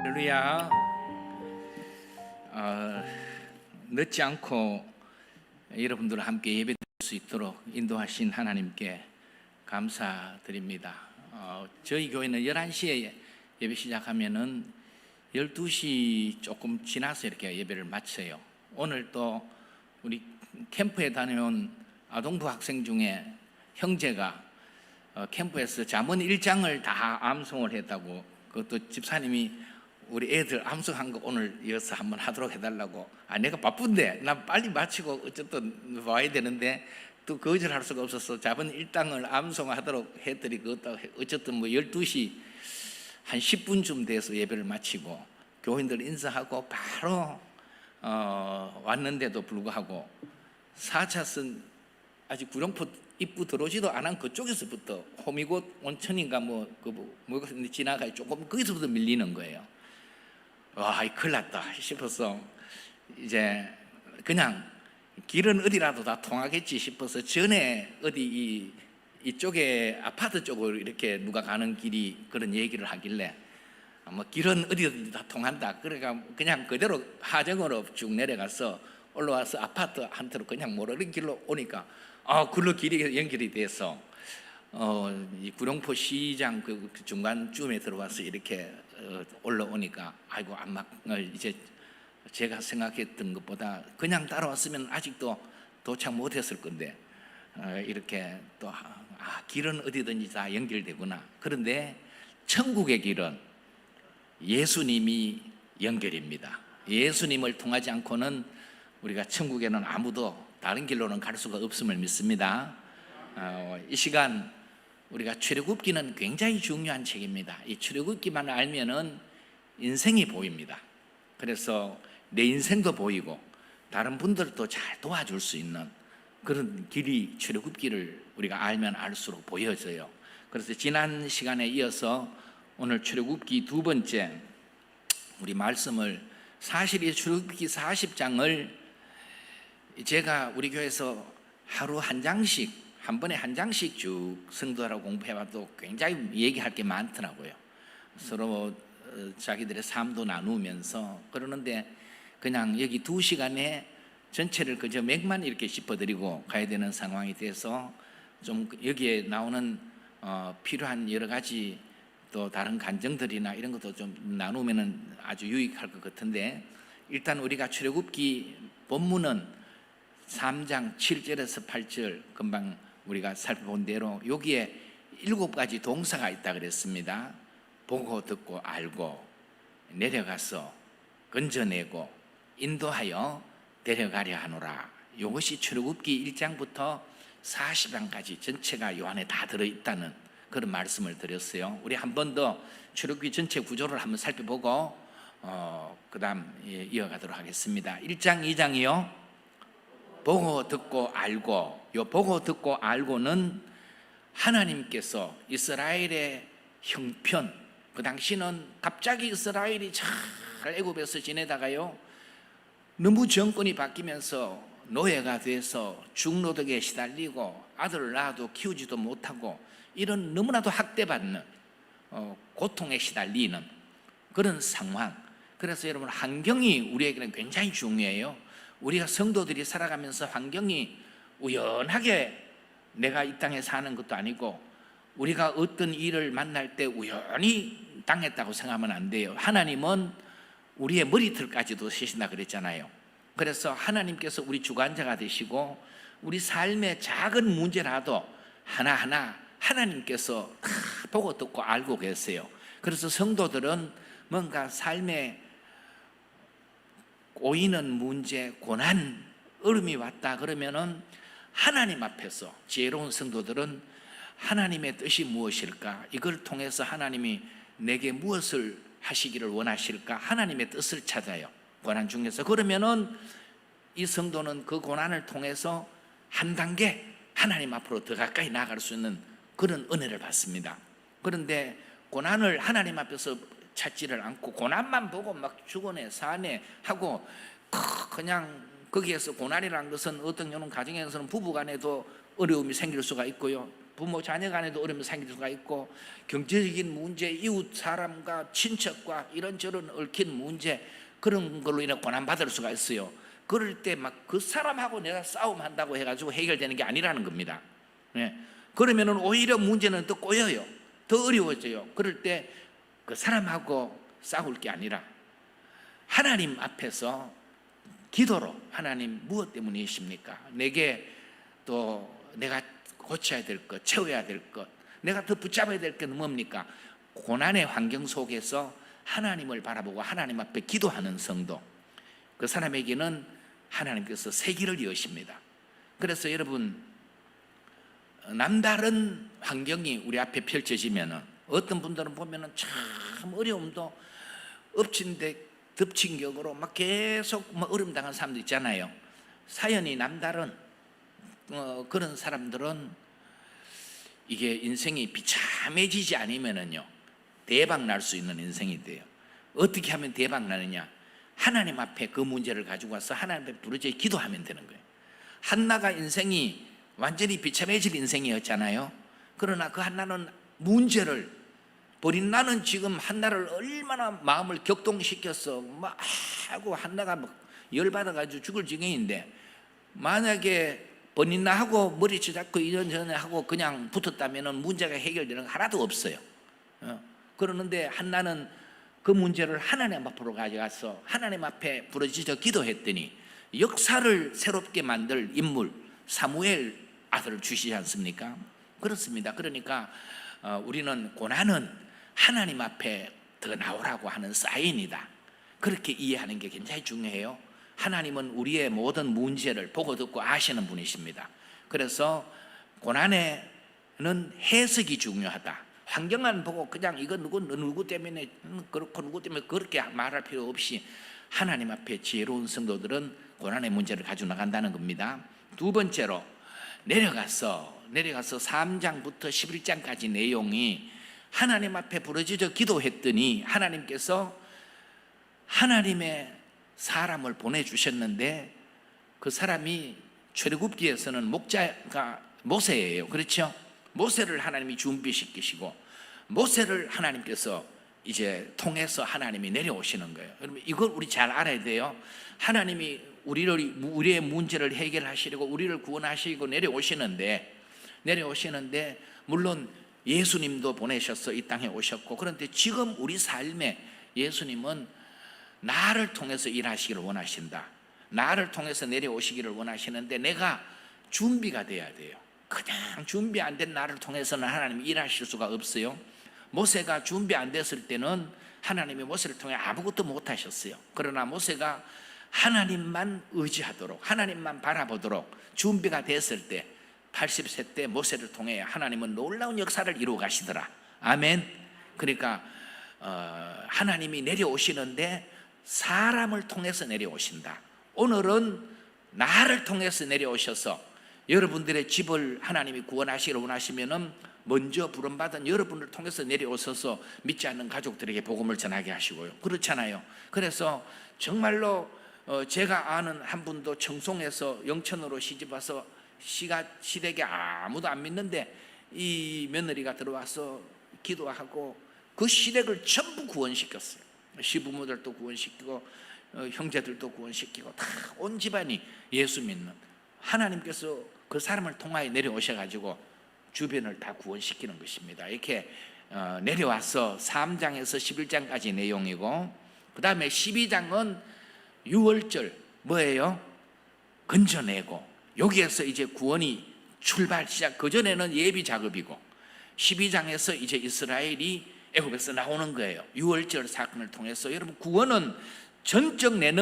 할렐루야. 늦지 않고 여러분들과 함께 예배드릴 수 있도록 인도하신 하나님께 감사드립니다. 저희 교회는 11시에 예배 시작하면은 12시 조금 지나서 이렇게 예배를 마쳐요. 오늘 또 우리 캠프에 다녀온 아동부 학생 중에 형제가 캠프에서 잠언 1장을 다 암송을 했다고, 그것도 집사님이 우리 애들 암송한 거 오늘 이어서 한번 하도록 해달라고. 내가 바쁜데 나 빨리 마치고 어쨌든 와야 되는데 또 거절할 수가 없어서 잠언 1장을 암송하도록 해드리고, 어쨌든 12시 한 10분쯤 돼서 예배를 마치고 교인들 인사하고 바로 왔는데도 불구하고 4차선 아직 구룡포 입구 들어오지도 않은 그쪽에서부터 호미곶 온천인가 지나가 조금 거기서부터 밀리는 거예요. 와, 큰일 났다 싶어서 이제 그냥 길은 어디라도 다 통하겠지 싶어서 전에 어디 이쪽에 아파트 쪽으로 이렇게 누가 가는 길이 그런 얘기를 하길래 길은 어디든 다 통한다. 그러니까 그냥 그대로 하정으로 쭉 내려가서 올라와서 아파트 한테로 그냥 모르는 길로 오니까 글로 길이 연결이 돼서 이 구룡포 시장 그 중간쯤에 들어와서 이렇게 올라오니까 아이고 이제 제가 생각했던 것보다 그냥 따라왔으면 아직도 도착 못했을 건데 이렇게 또 길은 어디든지 다 연결되구나. 그런데 천국의 길은 예수님이 연결입니다. 예수님을 통하지 않고는 우리가 천국에는 아무도 다른 길로는 갈 수가 없음을 믿습니다. 이 시간 우리가 출애굽기는 굉장히 중요한 책입니다. 이 출애굽기만 알면은 인생이 보입니다. 그래서 내 인생도 보이고 다른 분들도 잘 도와줄 수 있는 그런 길이 출애굽기를 우리가 알면 알수록 보여져요. 그래서 지난 시간에 이어서 오늘 출애굽기 두 번째 우리 말씀을, 사실 이 출애굽기 40장을 제가 우리 교회에서 하루 한 장씩, 한 번에 한 장씩 쭉 성도하라고 공부해봐도 굉장히 얘기할 게 많더라고요. 서로 자기들의 삶도 나누면서 그러는데 그냥 여기 2시간에 전체를 그저 맥만 이렇게 짚어드리고 가야 되는 상황이 돼서 좀 여기에 나오는 필요한 여러 가지 또 다른 간증들이나 이런 것도 좀 나누면은 아주 유익할 것 같은데, 일단 우리가 출애굽기 본문은 3장 7절에서 8절 금방 우리가 살펴본 대로 여기에 7가지 동사가 있다 그랬습니다. 보고 듣고 알고 내려가서 건져내고 인도하여 데려가려 하노라. 이것이 출애굽기 1장부터 40장까지 전체가 요 안에 다 들어있다는 그런 말씀을 드렸어요. 우리 한 번 더 출애굽기 전체 구조를 한번 살펴보고 그 다음 이어가도록 하겠습니다. 1장 2장이요 보고 듣고 알고, 요 보고 듣고 알고는 하나님께서 이스라엘의 형편, 그 당시는 갑자기 이스라엘이 잘 애굽에서 지내다가요 너무 정권이 바뀌면서 노예가 돼서 중노덕에 시달리고 아들을 낳아도 키우지도 못하고 이런 너무나도 학대받는 고통에 시달리는 그런 상황. 그래서 여러분, 환경이 우리에게는 굉장히 중요해요. 우리가 성도들이 살아가면서 환경이 우연하게 내가 이 땅에 사는 것도 아니고 우리가 어떤 일을 만날 때 우연히 당했다고 생각하면 안 돼요. 하나님은 우리의 머리털까지도 세신다 그랬잖아요. 그래서 하나님께서 우리 주관자가 되시고 우리 삶의 작은 문제라도 하나하나 하나님께서 다 보고 듣고 알고 계세요. 그래서 성도들은 뭔가 삶에 꼬이는 문제, 고난, 어려움이 왔다 그러면은 하나님 앞에서 지혜로운 성도들은 하나님의 뜻이 무엇일까? 이걸 통해서 하나님이 내게 무엇을 하시기를 원하실까? 하나님의 뜻을 찾아요. 고난 중에서. 그러면은 이 성도는 그 고난을 통해서 한 단계 하나님 앞으로 더 가까이 나아갈 수 있는 그런 은혜를 받습니다. 그런데 고난을 하나님 앞에서 찾지를 않고 고난만 보고 막 죽어내 사내 하고 그냥 거기에서 고난이라는 것은 어떤 경우는 가정에서는 부부간에도 어려움이 생길 수가 있고요. 부모 자녀 간에도 어려움이 생길 수가 있고, 경제적인 문제, 이웃 사람과 친척과 이런저런 얽힌 문제, 그런 걸로 인해 고난받을 수가 있어요. 그럴 때 막 그 사람하고 내가 싸움한다고 해가지고 해결되는 게 아니라는 겁니다. 네. 그러면은 오히려 문제는 더 꼬여요. 더 어려워져요. 그럴 때 그 사람하고 싸울 게 아니라 하나님 앞에서 기도로, 하나님 무엇 때문이십니까? 내게 또 내가 고쳐야 될 것, 채워야 될 것, 내가 더 붙잡아야 될 게 뭡니까? 고난의 환경 속에서 하나님을 바라보고 하나님 앞에 기도하는 성도, 그 사람에게는 하나님께서 새 길을 여십니다. 그래서 여러분, 남다른 환경이 우리 앞에 펼쳐지면 어떤 분들은 보면은 참 어려움도 엎친 데 덮친 격으로 막 계속 어려움 당한 사람도 있잖아요. 사연이 남다른 그런 사람들은 이게 인생이 비참해지지 않으면은요, 대박 날 수 있는 인생이 돼요. 어떻게 하면 대박 나느냐? 하나님 앞에 그 문제를 가지고 와서 하나님 앞에 부르짖어 기도하면 되는 거예요. 한나가 인생이 완전히 비참해질 인생이었잖아요. 그러나 그 한나는 문제를 버린, 나는 지금 한나를 얼마나 마음을 격동시켰어 막 하고 한나가 막 열받아가지고 죽을 지경인데, 만약에 버린나하고 머리치 잡고 이런저런 하고 그냥 붙었다면 문제가 해결되는 거 하나도 없어요. 그러는데 한나는 그 문제를 하나님 앞으로 가져가서 하나님 앞에 부르짖어 기도했더니 역사를 새롭게 만들 인물 사무엘 아들을 주시지 않습니까? 그렇습니다. 그러니까 우리는 고난은 하나님 앞에 더 나오라고 하는 사인이다, 그렇게 이해하는 게 굉장히 중요해요. 하나님은 우리의 모든 문제를 보고 듣고 아시는 분이십니다. 그래서 고난에는 해석이 중요하다. 환경만 보고 그냥 이거 누구 때문에 그렇고 누구 때문에 그렇게 말할 필요 없이 하나님 앞에 지혜로운 성도들은 고난의 문제를 가지고 나간다는 겁니다. 두 번째로 내려가서 3장부터 11장까지 내용이 하나님 앞에 부르짖어 기도했더니 하나님께서 하나님의 사람을 보내주셨는데, 그 사람이 출애굽기에서는 목자가 모세예요. 그렇죠? 모세를 하나님이 준비시키시고 모세를 하나님께서 이제 통해서 하나님이 내려오시는 거예요. 여러분, 이걸 우리 잘 알아야 돼요. 하나님이 우리의 문제를 해결하시려고 우리를 구원하시고 내려오시는데 물론 예수님도 보내셔서 이 땅에 오셨고, 그런데 지금 우리 삶에 예수님은 나를 통해서 일하시기를 원하신다, 나를 통해서 내려오시기를 원하시는데 내가 준비가 돼야 돼요. 그냥 준비 안 된 나를 통해서는 하나님이 일하실 수가 없어요. 모세가 준비 안 됐을 때는 하나님이 모세를 통해 아무것도 못 하셨어요. 그러나 모세가 하나님만 의지하도록, 하나님만 바라보도록 준비가 됐을 때 80세 때 모세를 통해 하나님은 놀라운 역사를 이루어 가시더라. 아멘. 그러니까 하나님이 내려오시는데 사람을 통해서 내려오신다. 오늘은 나를 통해서 내려오셔서 여러분들의 집을 하나님이 구원하시기를 원하시면은 먼저 부름받은 여러분을 통해서 내려오셔서 믿지 않는 가족들에게 복음을 전하게 하시고요. 그렇잖아요. 그래서 정말로 제가 아는 한 분도 청송에서 영천으로 시집와서 시댁에 아무도 안 믿는데 이 며느리가 들어와서 기도하고 그 시댁을 전부 구원시켰어요. 시부모들도 구원시키고 형제들도 구원시키고 다 온 집안이 예수 믿는, 하나님께서 그 사람을 통하여 내려오셔가지고 주변을 다 구원시키는 것입니다. 이렇게 내려와서 3장에서 11장까지 내용이고, 그 다음에 12장은 유월절 뭐예요? 건져내고, 여기에서 이제 구원이 출발 시작. 그전에는 예비 작업이고 12장에서 이제 이스라엘이 애굽에서 나오는 거예요. 유월절 사건을 통해서. 여러분, 구원은 전적 내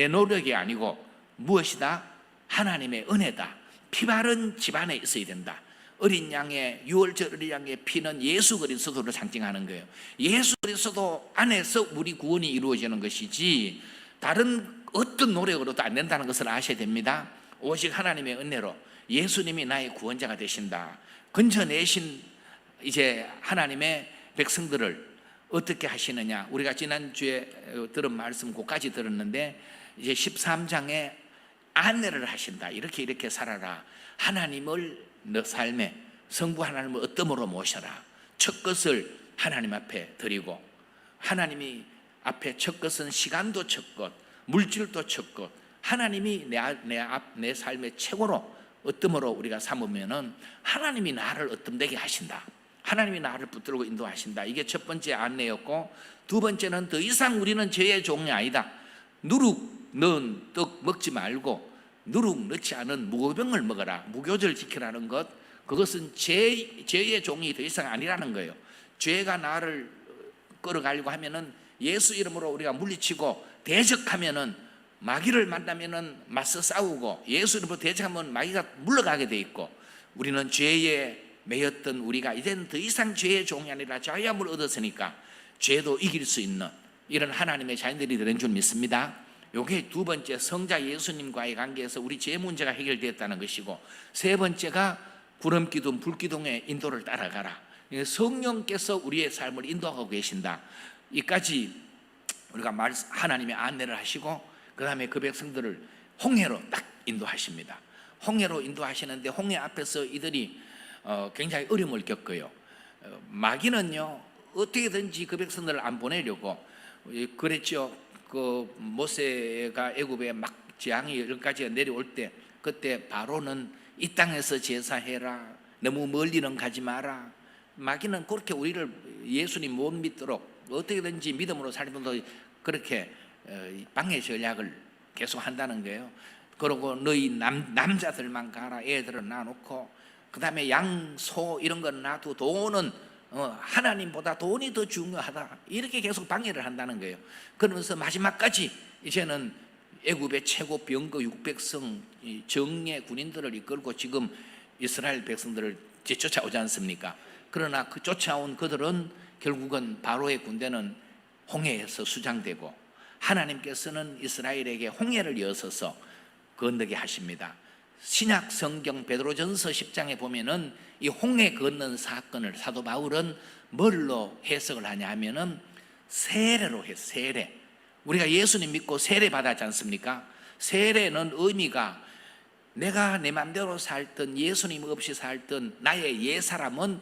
노력이 아니고 무엇이다? 하나님의 은혜다. 피 바른 집안에 있어야 된다. 어린 양의, 유월절 어린 양의 피는 예수 그리스도를 상징하는 거예요. 예수 그리스도 안에서 우리 구원이 이루어지는 것이지 다른 어떤 노력으로도 안 된다는 것을 아셔야 됩니다. 오직 하나님의 은혜로 예수님이 나의 구원자가 되신다. 건져내신 이제 하나님의 백성들을 어떻게 하시느냐, 우리가 지난주에 들은 말씀 그까지 들었는데 이제 13장에 안내를 하신다. 이렇게 살아라. 하나님을 너 삶에 성부 하나님을 어떠므로 모셔라. 첫 것을 하나님 앞에 드리고, 하나님이 앞에 첫 것은 시간도 첫 것, 물질도 첫 것, 하나님이 내 삶의 최고로 어떠므로 우리가 삼으면은 하나님이 나를 어떤되게 하신다. 하나님이 나를 붙들고 인도하신다. 이게 첫 번째 안내였고, 두 번째는 더 이상 우리는 죄의 종이 아니다. 누룩 넣은 떡 먹지 말고 누룩 넣지 않은 무교병을 먹어라. 무교절 지키라는 것, 그것은 죄의 종이 더 이상 아니라는 거예요. 죄가 나를 끌어가려고 하면은 예수 이름으로 우리가 물리치고, 대적하면은 마귀를 만나면은 맞서 싸우고, 예수 이름으로 대적하면 마귀가 물러가게 돼 있고, 우리는 죄에 매였던 우리가 이제는 더 이상 죄의 종이 아니라 자유함을 얻었으니까 죄도 이길 수 있는 이런 하나님의 자녀들이 되는 줄 믿습니다. 요게 두 번째, 성자 예수님과의 관계에서 우리 죄 문제가 해결되었다는 것이고, 세 번째가 구름기둥 불기둥의 인도를 따라가라. 성령께서 우리의 삶을 인도하고 계신다. 이까지 우리가 하나님의 안내를 하시고, 그 다음에 그 백성들을 홍해로 딱 인도하십니다. 홍해로 인도하시는데, 홍해 앞에서 이들이 굉장히 어려움을 겪어요. 마귀는요, 어떻게든지 그 백성들을 안 보내려고 그랬죠. 그 모세가 애굽에 막 재앙이 10가지가 내려올 때, 그때 바로는 이 땅에서 제사해라, 너무 멀리는 가지 마라. 마귀는 그렇게 우리를 예수님 못 믿도록 어떻게든지 믿음으로 살면서 그렇게 방해 전략을 계속 한다는 거예요. 그리고 너희 남자들만 가라, 애들은 놔놓고, 그 다음에 양, 소 이런 건 놔두고, 돈은 하나님보다 돈이 더 중요하다. 이렇게 계속 방해를 한다는 거예요. 그러면서 마지막까지 이제는 애굽의 최고 병거 600성 정예 군인들을 이끌고 지금 이스라엘 백성들을 쫓아오지 않습니까? 그러나 그 쫓아온 그들은 결국은 바로의 군대는 홍해에서 수장되고, 하나님께서는 이스라엘에게 홍해를 여서서 건너게 하십니다. 신약 성경 베드로전서 10장에 보면은 이 홍해 건넌 사건을 사도 바울은 뭘로 해석을 하냐 하면은 세례로 해서, 세례. 우리가 예수님 믿고 세례 받았지 않습니까? 세례는 의미가, 내가 내 맘대로 살던, 예수님 없이 살던 나의 옛사람은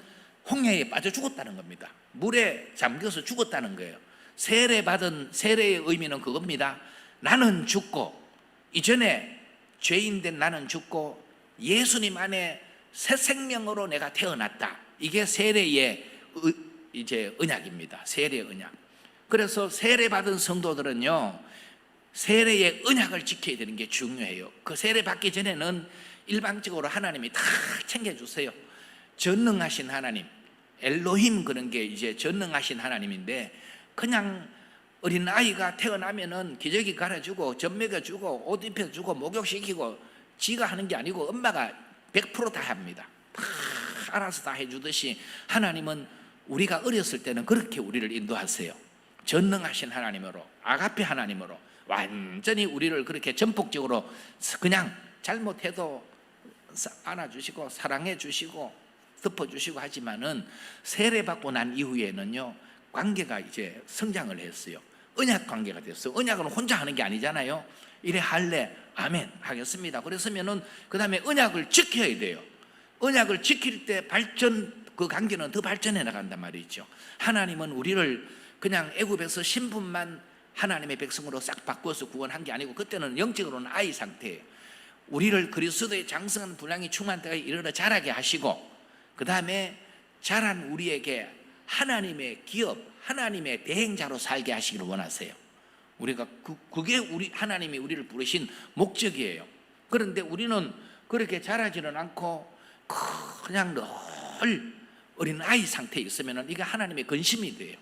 홍해에 빠져 죽었다는 겁니다. 물에 잠겨서 죽었다는 거예요. 세례 받은 세례의 의미는 그겁니다. 나는 죽고, 이전에 죄인된 나는 죽고 예수님 안에 새 생명으로 내가 태어났다. 이게 세례의 이제 언약입니다. 세례의 언약. 그래서 세례 받은 성도들은요, 세례의 언약을 지켜야 되는 게 중요해요. 그 세례 받기 전에는 일방적으로 하나님이 다 챙겨주세요. 전능하신 하나님, 엘로힘, 그런 게 이제 전능하신 하나님인데, 그냥 어린 아이가 태어나면은 기저귀 갈아주고 젖 먹여주고 옷 입혀주고 목욕시키고 지가 하는 게 아니고 엄마가 100% 다 합니다. 다 알아서 다 해주듯이 하나님은 우리가 어렸을 때는 그렇게 우리를 인도하세요. 전능하신 하나님으로, 아가페 하나님으로 완전히 우리를 그렇게 전폭적으로 그냥 잘못해도 안아주시고 사랑해주시고 덮어주시고 하지만은 세례받고 난 이후에는요, 관계가 이제 성장을 했어요. 언약 관계가 됐어요. 언약은 혼자 하는 게 아니잖아요. 이래 할래, 아멘 하겠습니다. 그랬으면은 그 다음에 언약을 지켜야 돼요. 언약을 지킬 때 그 관계는 더 발전해 나간단 말이죠. 하나님은 우리를 그냥 애굽에서 신분만 하나님의 백성으로 싹 바꿔서 구원한 게 아니고, 그때는 영적으로는 아이 상태예요. 우리를 그리스도의 장성한 분량이 충만한 때가 이르러 자라게 하시고, 그 다음에 자란 우리에게 하나님의 기업, 하나님의 대행자로 살게 하시기를 원하세요. 우리가 그게 하나님이 우리를 부르신 목적이에요. 그런데 우리는 그렇게 자라지는 않고 그냥 늘 어린 아이 상태에 있으면 이게 하나님의 근심이 돼요.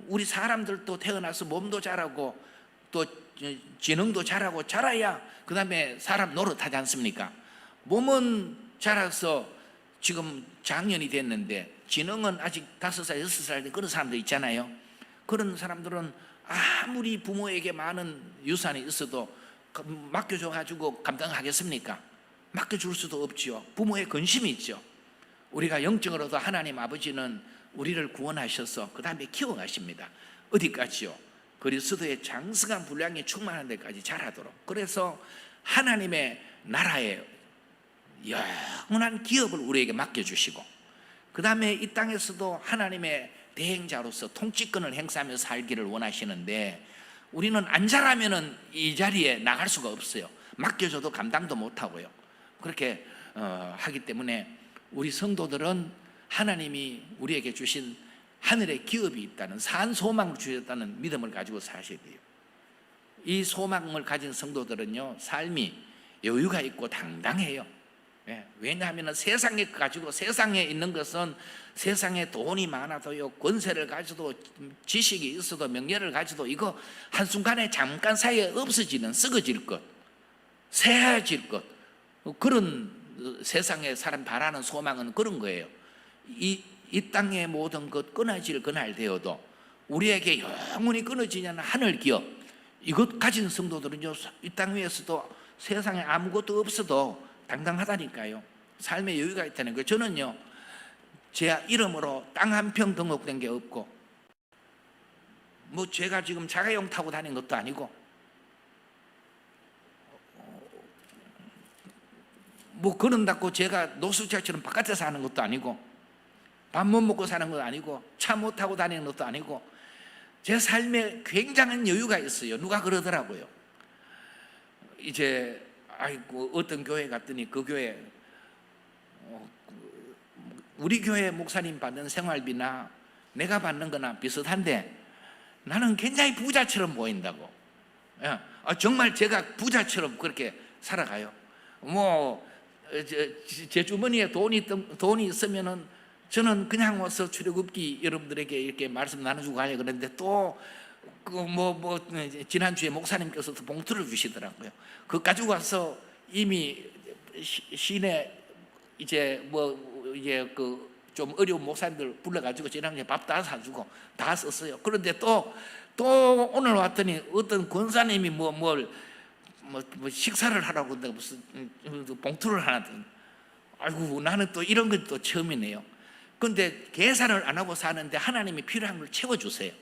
우리 사람들도 태어나서 몸도 자라고 또 지능도 자라고 자라야 그 다음에 사람 노릇하지 않습니까? 몸은 자라서 지금 장년이 됐는데 지능은 아직 5살, 6살 그런 사람도 있잖아요. 그런 사람들은 아무리 부모에게 많은 유산이 있어도 맡겨줘가지고 감당하겠습니까? 맡겨줄 수도 없지요. 부모의 근심이 있죠. 우리가 영적으로도 하나님 아버지는 우리를 구원하셔서 그 다음에 키워가십니다. 어디까지요? 그리스도의 장성한 분량이 충만한 데까지 자라도록. 그래서 하나님의 나라에 영원한 기업을 우리에게 맡겨주시고, 그 다음에 이 땅에서도 하나님의 대행자로서 통치권을 행사하며 살기를 원하시는데, 우리는 안 자라면은 이 자리에 나갈 수가 없어요. 맡겨줘도 감당도 못하고요. 그렇게 하기 때문에 우리 성도들은 하나님이 우리에게 주신 하늘의 기업이 있다는, 산 소망을 주셨다는 믿음을 가지고 사셔야 돼요. 이 소망을 가진 성도들은요, 삶이 여유가 있고 당당해요. 왜냐하면 세상에 가지고, 세상에 있는 것은 세상에 돈이 많아도요, 권세를 가져도, 지식이 있어도, 명예를 가져도 이거 한순간에 잠깐 사이에 없어지는, 썩어질 것, 새해질 것, 그런 세상에 사람 바라는 소망은 그런 거예요. 이 땅의 모든 것 끊어질 그날 되어도 우리에게 영원히 끊어지지 않는 하늘 기업, 이것 가진 성도들은요, 이 땅 위에서도 세상에 아무것도 없어도 당당하다니까요. 삶의 여유가 있다는 거예요. 저는요, 제 이름으로 땅 한 평 등록된 게 없고, 뭐 제가 지금 자가용 타고 다니는 것도 아니고, 뭐 그런다고 제가 노숙자처럼 바깥에서 하는 것도 아니고, 밥 못 먹고 사는 것도 아니고, 차 못 타고 다니는 것도 아니고, 제 삶에 굉장한 여유가 있어요. 누가 그러더라고요. 이제 아이고, 어떤 교회 갔더니 그 교회, 우리 교회 목사님 받는 생활비나 내가 받는 거나 비슷한데 나는 굉장히 부자처럼 보인다고. 정말 제가 부자처럼 그렇게 살아가요. 뭐 제 주머니에 돈이 있으면은 저는 그냥 와서 출애굽기 여러분들에게 이렇게 말씀 나눠주고 가려 그랬는데, 또 지난주에 목사님께서도 봉투를 주시더라고요. 그거 가지고 와서 이미 시내 이제 좀 어려운 목사님들 불러가지고 지난주에 밥 다 사주고 다 썼어요. 그런데 또 오늘 왔더니 어떤 권사님이 식사를 하라고 무슨 봉투를 하나 든. 아이고, 나는 또 이런 건 또 처음이네요. 그런데 계산을 안 하고 사는데 하나님이 필요한 걸 채워주세요.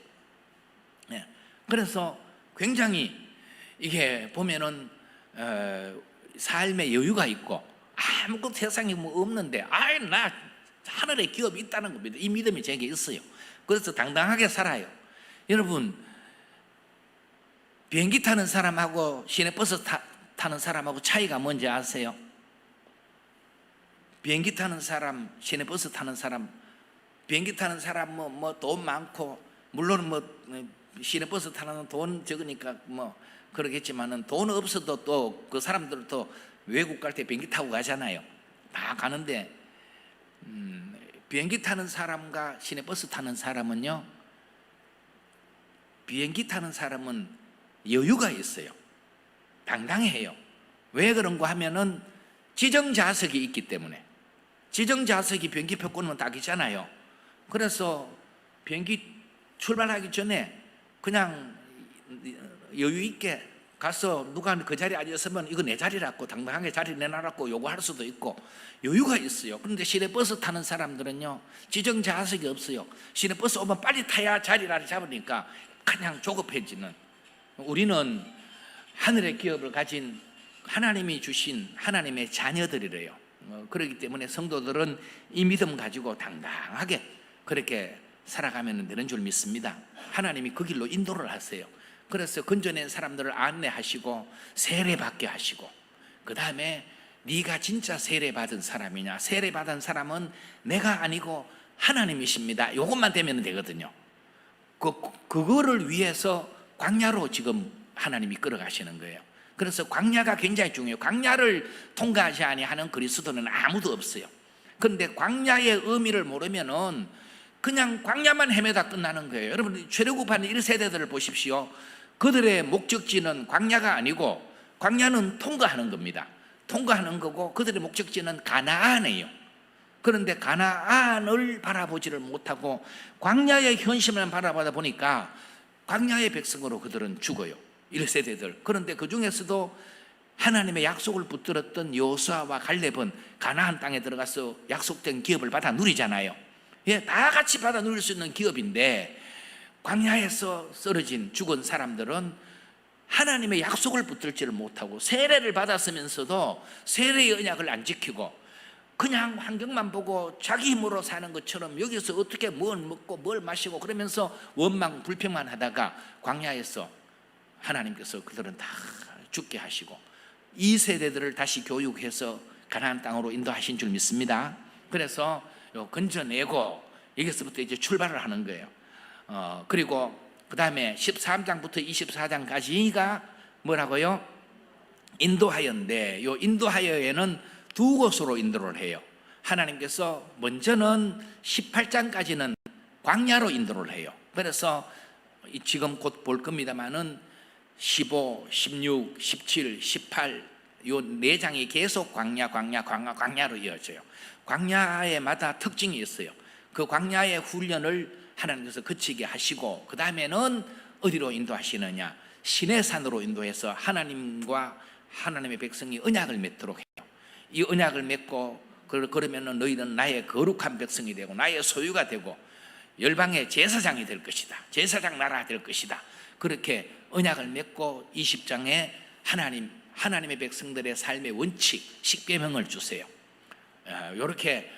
그래서 굉장히 이게 보면은 삶의 여유가 있고, 아무것도 세상에 뭐 없는데, 나 하늘의 기업이 있다는 겁니다. 이 믿음이 제게 있어요. 그래서 당당하게 살아요. 여러분, 비행기 타는 사람하고 시내버스 타는 사람하고 차이가 뭔지 아세요? 비행기 타는 사람, 시내버스 타는 사람, 비행기 타는 사람 돈 많고, 물론 시내버스 타는 돈 적으니까 그러겠지만은, 돈 없어도 또 그 사람들도 외국 갈 때 비행기 타고 가잖아요. 다 가는데, 비행기 타는 사람과 시내버스 타는 사람은요, 비행기 타는 사람은 여유가 있어요. 당당해요. 왜 그런가 하면은 지정좌석이 있기 때문에. 지정좌석이 비행기표 끊으면 딱이잖아요. 그래서 비행기 출발하기 전에 그냥 여유 있게 가서 누가 그 자리에 앉았으면 이거 내 자리라고 당당하게 자리 내놔라고 요구할 수도 있고, 여유가 있어요. 그런데 시내버스 타는 사람들은요, 지정좌석이 없어요. 시내버스 오면 빨리 타야 자리를 잡으니까 그냥 조급해지는. 우리는 하늘의 기업을 가진 하나님이 주신 하나님의 자녀들이래요. 그렇기 때문에 성도들은 이 믿음 가지고 당당하게 그렇게 살아가면 되는 줄 믿습니다. 하나님이 그 길로 인도를 하세요. 그래서 건져낸 사람들을 안내하시고 세례받게 하시고, 그 다음에 네가 진짜 세례받은 사람이냐, 세례받은 사람은 내가 아니고 하나님이십니다, 요것만 되면 되거든요. 그거를 위해서 광야로 지금 하나님이 끌어가시는 거예요. 그래서 광야가 굉장히 중요해요. 광야를 통과하지 아니하는 그리스도는 아무도 없어요. 그런데 광야의 의미를 모르면은 그냥 광야만 헤매다 끝나는 거예요. 여러분, 출애굽하는 1세대들을 보십시오. 그들의 목적지는 광야가 아니고, 광야는 통과하는 겁니다. 통과하는 거고, 그들의 목적지는 가나안이에요. 그런데 가나안을 바라보지를 못하고 광야의 현실만 바라보다 보니까 광야의 백성으로 그들은 죽어요, 1세대들. 그런데 그 중에서도 하나님의 약속을 붙들었던 여호수아와 갈렙은 가나안 땅에 들어가서 약속된 기업을 받아 누리잖아요. 다 같이 받아 누릴 수 있는 기업인데, 광야에서 쓰러진 죽은 사람들은 하나님의 약속을 붙들지를 못하고 세례를 받았으면서도 세례의 언약을 안 지키고 그냥 환경만 보고 자기 힘으로 사는 것처럼 여기서 어떻게 뭘 먹고 뭘 마시고 그러면서 원망 불평만 하다가 광야에서 하나님께서 그들은 다 죽게 하시고 이 세대들을 다시 교육해서 가나안 땅으로 인도하신 줄 믿습니다. 그래서 건져내고 여기서부터 이제 출발을 하는 거예요. 그리고 그 다음에 13장부터 24장까지가 뭐라고요? 인도하여인데, 요 인도하여에는 두 곳으로 인도를 해요. 하나님께서 먼저는 18장까지는 광야로 인도를 해요. 그래서 지금 곧 볼 겁니다만은 15, 16, 17, 18 요 네 장이 계속 광야로 이어져요. 광야에마다 특징이 있어요. 그 광야의 훈련을 하나님께서 거치게 하시고 그 다음에는 어디로 인도하시느냐? 시내산으로 인도해서 하나님과 하나님의 백성이 언약을 맺도록 해요. 이 언약을 맺고 그러면 너희는 나의 거룩한 백성이 되고 나의 소유가 되고 열방의 제사장이 될 것이다. 제사장 나라가 될 것이다. 그렇게 언약을 맺고 20장에 하나님의 백성들의 삶의 원칙, 십계명을 주세요. 이렇게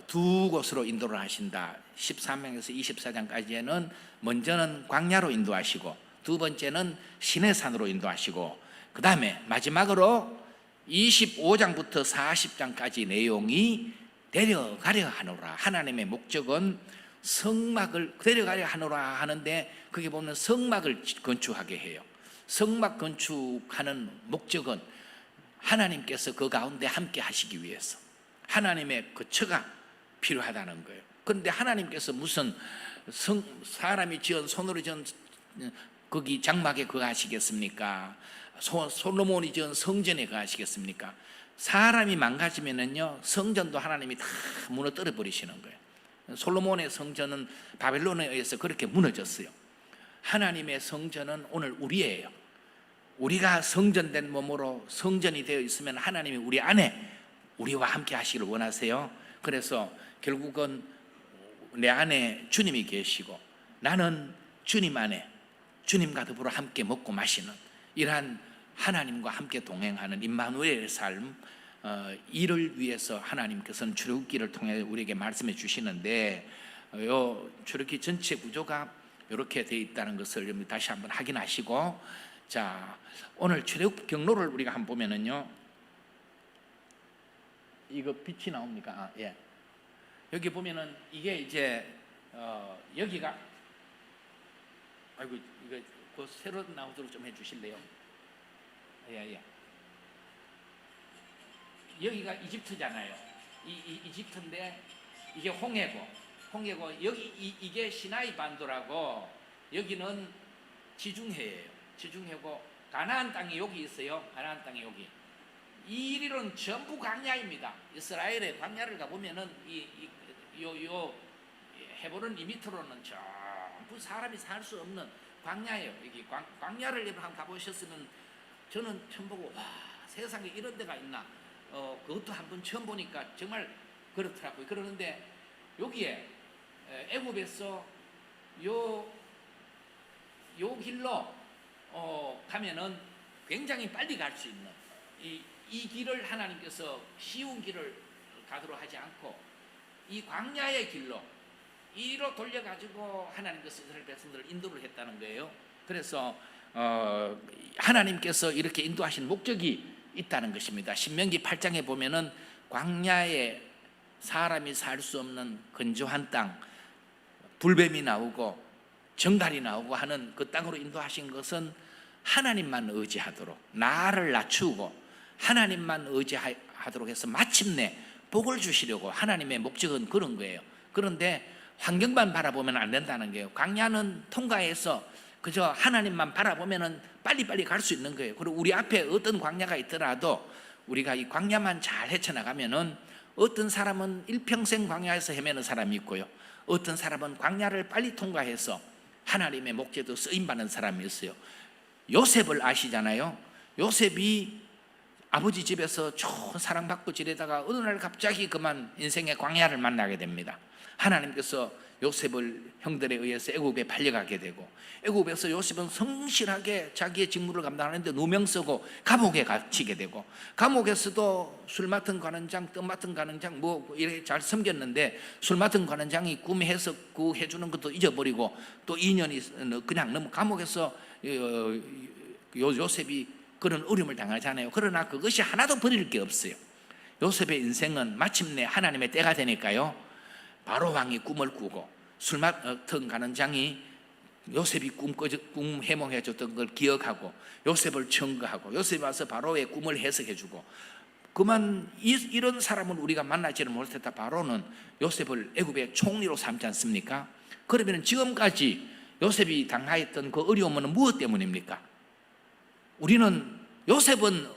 두 곳으로 인도를 하신다. 13장에서 24장까지는 먼저는 광야로 인도하시고 두 번째는 시내산으로 인도하시고 그 다음에 마지막으로 25장부터 40장까지 내용이 데려가려 하노라. 하나님의 목적은 성막을 데려가려 하노라 하는데 그게 보면 성막을 건축하게 해요. 성막 건축하는 목적은 하나님께서 그 가운데 함께 하시기 위해서 하나님의 거처가 필요하다는 거예요. 그런데 하나님께서 무슨 사람이 지은 손으로 지은 거기 장막에 그거 하시겠습니까? 솔로몬이 지은 성전에 그거 하시겠습니까? 사람이 망가지면은요 성전도 하나님이 다 무너뜨려 버리시는 거예요. 솔로몬의 성전은 바벨론에 의해서 그렇게 무너졌어요. 하나님의 성전은 오늘 우리예요. 우리가 성전된 몸으로 성전이 되어 있으면 하나님이 우리 안에 우리와 함께 하시기를 원하세요. 그래서 결국은 내 안에 주님이 계시고 나는 주님 안에 주님과 더불어 함께 먹고 마시는 이러한 하나님과 함께 동행하는 임마누엘의 삶, 이를 위해서 하나님께서는 출애굽기를 통해 우리에게 말씀해 주시는데 요 출애굽기 전체 구조가 이렇게 되어 있다는 것을 다시 한번 확인하시고, 자 오늘 출애굽 경로를 우리가 한번 보면은요, 이거 빛이 나옵니까? 예. 여기 보면은 이게 이제 여기가 아이고 이거 그 새로 나오도록 좀 해주실래요? 예. 여기가 이집트잖아요. 이집트인데 이게 홍해고 여기 이게 시나이 반도라고 여기는 지중해예요. 지중해고 가나안 땅이 여기 있어요. 가나안 땅이 여기. 이 일은 전부 광야입니다. 이스라엘의 광야를 가보면은 요 헤브론 이 밑으로는 전부 사람이 살 수 없는 광야예요. 여기 광야를 한번 가보셨으면 저는 처음 보고 와 세상에 이런 데가 있나. 그것도 한번 처음 보니까 정말 그렇더라고요. 그러는데 여기에 애굽에서 요 길로 가면은 굉장히 빨리 갈 수 있는 이 길을 하나님께서 쉬운 길을 가도록 하지 않고 이 광야의 길로 이로 돌려가지고 하나님께서 이스라엘 백성들을 인도를 했다는 거예요. 그래서 하나님께서 이렇게 인도하신 목적이 있다는 것입니다. 신명기 8장에 보면은 광야에 사람이 살 수 없는 건조한 땅, 불뱀이 나오고 정갈이 나오고 하는 그 땅으로 인도하신 것은 하나님만 의지하도록, 나를 낮추고 하나님만 의지하도록 해서 마침내 복을 주시려고 하나님의 목적은 그런 거예요. 그런데 환경만 바라보면 안 된다는 거예요. 광야는 통과해서 그저 하나님만 바라보면은 빨리빨리 갈 수 있는 거예요. 그리고 우리 앞에 어떤 광야가 있더라도 우리가 이 광야만 잘 헤쳐나가면은 어떤 사람은 일평생 광야에서 헤매는 사람이 있고요, 어떤 사람은 광야를 빨리 통과해서 하나님의 목적도 쓰임받는 사람이 있어요. 요셉을 아시잖아요. 요셉이 아버지 집에서 좋은 사랑받고 지내다가 어느 날 갑자기 그만 인생의 광야를 만나게 됩니다. 하나님께서 요셉을 형들에 의해서 애굽에 팔려가게 되고, 애굽에서 요셉은 성실하게 자기의 직무를 감당하는데 누명 쓰고 감옥에 갇히게 되고, 감옥에서도 술 맡은 관원장, 떡 맡은 관원장 뭐 이렇게 잘 섬겼는데, 술 맡은 관원장이 꿈 해석 그 해주는 것도 잊어버리고 또 2년이 그냥 너무 감옥에서 요셉이 그런 어려움을 당하잖아요. 그러나 그것이 하나도 버릴 게 없어요. 요셉의 인생은 마침내 하나님의 때가 되니까요, 바로 왕이 꿈을 꾸고 술 맡은 관원장이 요셉이 꿈 해몽해 줬던 걸 기억하고 요셉을 청구하고 요셉이 와서 바로의 꿈을 해석해 주고, 그만 이런 사람은 우리가 만나지를 못했다. 바로는 요셉을 애굽의 총리로 삼지 않습니까? 그러면 지금까지 요셉이 당하였던 그 어려움은 무엇 때문입니까? 우리는 요셉은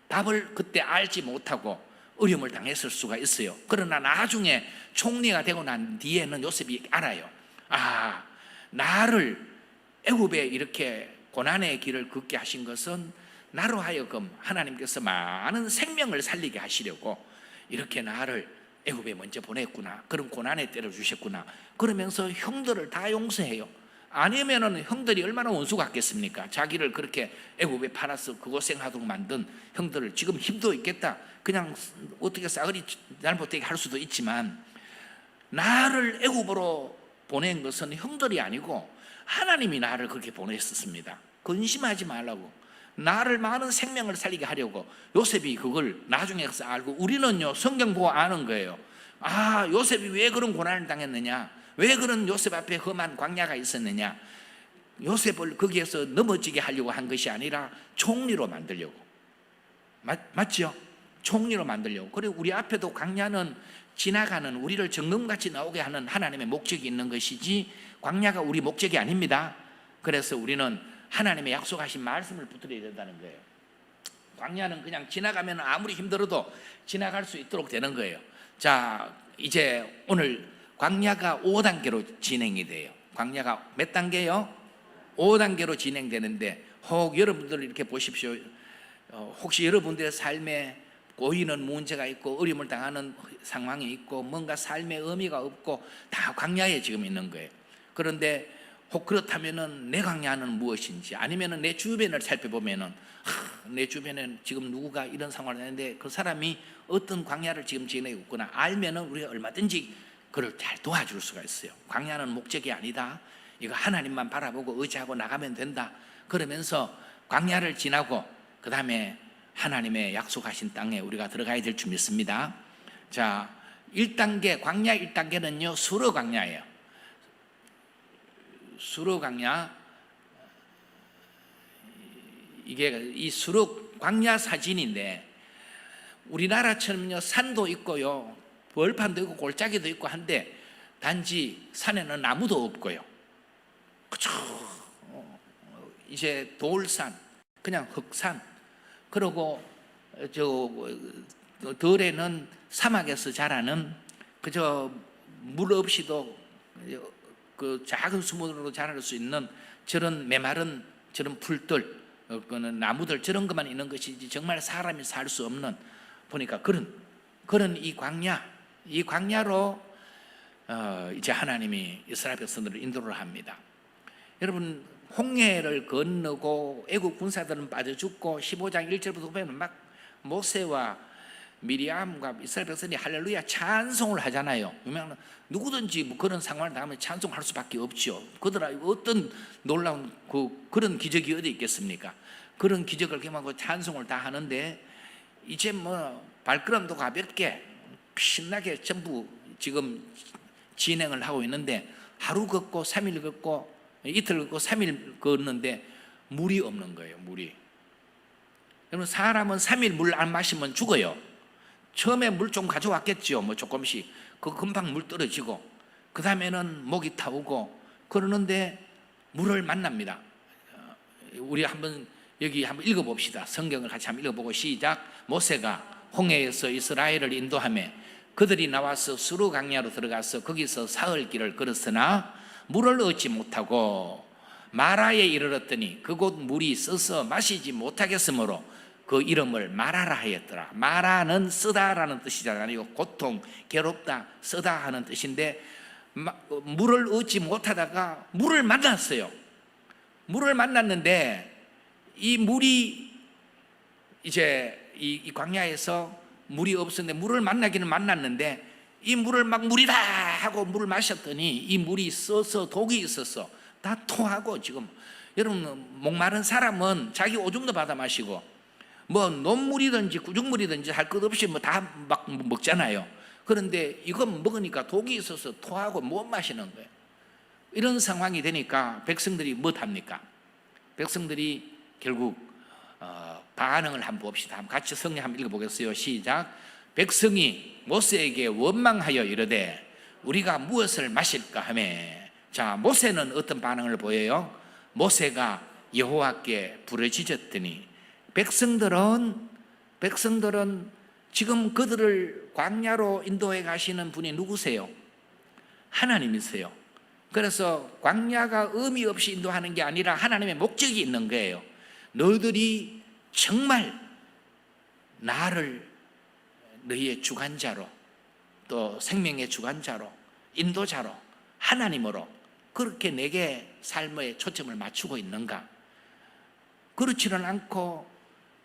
답을 그때 알지 못하고 어려움을 당했을 수가 있어요. 그러나 나중에 총리가 되고 난 뒤에는 요셉이 알아요. 아, 나를 애굽에 이렇게 고난의 길을 걷게 하신 것은 나로 하여금 하나님께서 많은 생명을 살리게 하시려고 이렇게 나를 애굽에 먼저 보냈구나, 그런 고난의 때를 주셨구나. 그러면서 형들을 다 용서해요. 아니면은 형들이 얼마나 원수 같겠습니까? 자기를 그렇게 애굽에 팔아서 그 고생하도록 만든 형들을 지금 힘도 있겠다, 그냥 어떻게 싸그리 잘못되게 할 수도 있지만, 나를 애굽으로 보낸 것은 형들이 아니고 하나님이 나를 그렇게 보냈었습니다. 근심하지 말라고, 나를 많은 생명을 살리게 하려고. 요셉이 그걸 나중에 가서 알고, 우리는요 성경 보고 아는 거예요. 아, 요셉이 왜 그런 고난을 당했느냐, 왜 그런 요셉 앞에 험한 광야가 있었느냐. 요셉을 거기에서 넘어지게 하려고 한 것이 아니라 총리로 만들려고. 맞죠? 총리로 만들려고. 그리고 우리 앞에도 광야는 지나가는, 우리를 정금같이 나오게 하는 하나님의 목적이 있는 것이지, 광야가 우리 목적이 아닙니다. 그래서 우리는 하나님의 약속하신 말씀을 붙들어야 된다는 거예요. 광야는 그냥 지나가면 아무리 힘들어도 지나갈 수 있도록 되는 거예요. 자, 이제 오늘 광야가 5단계로 진행이 돼요. 광야가 몇 단계요? 5단계로 진행되는데, 혹 여러분들 이렇게 보십시오. 혹시 여러분들의 삶에 보이는 문제가 있고 어려움을 당하는 상황이 있고 뭔가 삶의 의미가 없고 다 광야에 지금 있는 거예요. 그런데 혹 그렇다면은 내 광야는 무엇인지, 아니면은 내 주변을 살펴보면은 내 주변에 지금 누구가 이런 상황을 하는데 그 사람이 어떤 광야를 지금 지내고 있구나 알면은 우리가 얼마든지 그를 잘 도와줄 수가 있어요. 광야는 목적이 아니다, 이거 하나님만 바라보고 의지하고 나가면 된다. 그러면서 광야를 지나고 그 다음에 하나님의 약속하신 땅에 우리가 들어가야 될 줄 믿습니다. 자, 1단계, 광야 1단계는요 수르 광야예요. 수르 광야, 이게 이 수르 광야 사진인데, 우리나라처럼요 산도 있고요 벌판도 있고 골짜기도 있고 한데, 단지 산에는 나무도 없고요, 그쵸? 이제 돌산, 그냥 흑산, 그리고 덜에는 사막에서 자라는 그저 물 없이도 그 작은 수문으로 자랄 수 있는 저런 메마른 저런 풀들, 그는 나무들, 저런 것만 있는 것이지 정말 사람이 살 수 없는, 보니까 그런 이 광야로 이제 하나님이 이스라엘 백성들을 인도를 합니다. 여러분, 홍해를 건너고 애국 군사들은 빠져 죽고 15장 1절부터 보면 막 모세와 미리암과 이스라엘 백성이 할렐루야 찬송을 하잖아요. 유명한, 누구든지 뭐 그런 상황을 당하면 찬송할 수밖에 없죠. 그들아 어떤 놀라운 그런 기적이 어디 있겠습니까? 그런 기적을 경험하고 찬송을 다 하는데, 이제 뭐 발걸음도 가볍게 신나게 전부 지금 진행을 하고 있는데, 하루 걷고 3일 걷고 이틀 걷고 3일 걷는데 물이 없는 거예요. 물이. 여러분, 사람은 3일 물 안 마시면 죽어요. 처음에 물 좀 가져왔겠죠. 뭐 조금씩. 그 금방 물 떨어지고 그 다음에는 목이 타오고 그러는데 물을 만납니다. 우리 한번 여기 한번 읽어봅시다. 성경을 같이 한번 읽어보고 시작. 모세가 홍해에서 이스라엘을 인도하며 그들이 나와서 수르 광야로 들어가서 거기서 사흘 길을 걸었으나 물을 얻지 못하고 마라에 이르렀더니 그곳 물이 써서 마시지 못하겠으므로 그 이름을 마라라 하였더라. 마라는 쓰다라는 뜻이잖아요. 고통, 괴롭다, 쓰다 하는 뜻인데, 물을 얻지 못하다가 물을 만났어요. 물을 만났는데 이 물이 이제 이 광야에서 물이 없었는데 물을 만나기는 만났는데 이 물을 막 물이다 하고 물을 마셨더니 이 물이 써서 독이 있어서 다 토하고, 지금 여러분 목마른 사람은 자기 오줌도 받아 마시고 뭐 논물이든지 구중물이든지 할 것 없이 뭐 다 막 먹잖아요. 그런데 이건 먹으니까 독이 있어서 토하고 못 마시는 거예요. 이런 상황이 되니까 백성들이 못합니까? 백성들이 결국 반응을 한번 봅시다. 한번 같이 성경 한번 읽어보겠어요. 시작. 백성이 모세에게 원망하여 이르되 우리가 무엇을 마실까 하며. 자, 모세는 어떤 반응을 보여요? 모세가 여호와께 부르짖었더니 백성들은 지금 그들을 광야로 인도해 가시는 분이 누구세요? 하나님이세요. 그래서 광야가 의미 없이 인도하는 게 아니라 하나님의 목적이 있는 거예요. 너희들이 정말 나를 너희의 주관자로, 또 생명의 주관자로, 인도자로, 하나님으로 그렇게 내게 삶의 초점을 맞추고 있는가? 그렇지는 않고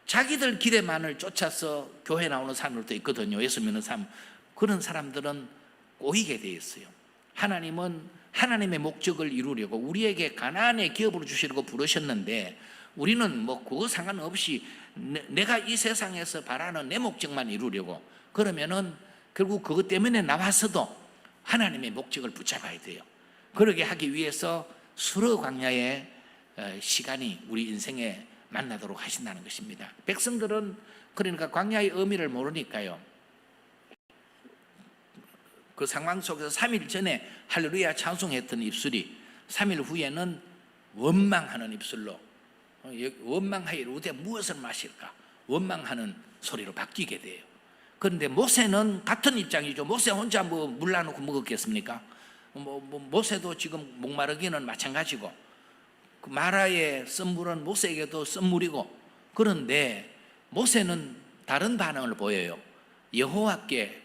자기들 기대만을 쫓아서 교회 나오는 사람들도 있거든요. 예수 믿는 사람. 그런 사람들은 꼬이게 돼 있어요. 하나님은 하나님의 목적을 이루려고 우리에게 가나안의 기업을 주시려고 부르셨는데 우리는 뭐 그거 상관없이 내가 이 세상에서 바라는 내 목적만 이루려고 그러면은 결국 그것 때문에 나와서도 하나님의 목적을 붙잡아야 돼요. 그러게 하기 위해서 수르 광야의 시간이 우리 인생에 만나도록 하신다는 것입니다. 백성들은 그러니까 광야의 의미를 모르니까요, 그 상황 속에서 3일 전에 할렐루야 찬송했던 입술이 3일 후에는 원망하는 입술로, 원망하여 이르되 무엇을 마실까? 원망하는 소리로 바뀌게 돼요. 그런데 모세는 같은 입장이죠. 모세 혼자 뭐 물 나놓고 먹었겠습니까? 모세도 지금 목마르기는 마찬가지고, 그 마라의 썬물은 모세에게도 썬물이고, 그런데 모세는 다른 반응을 보여요. 여호와께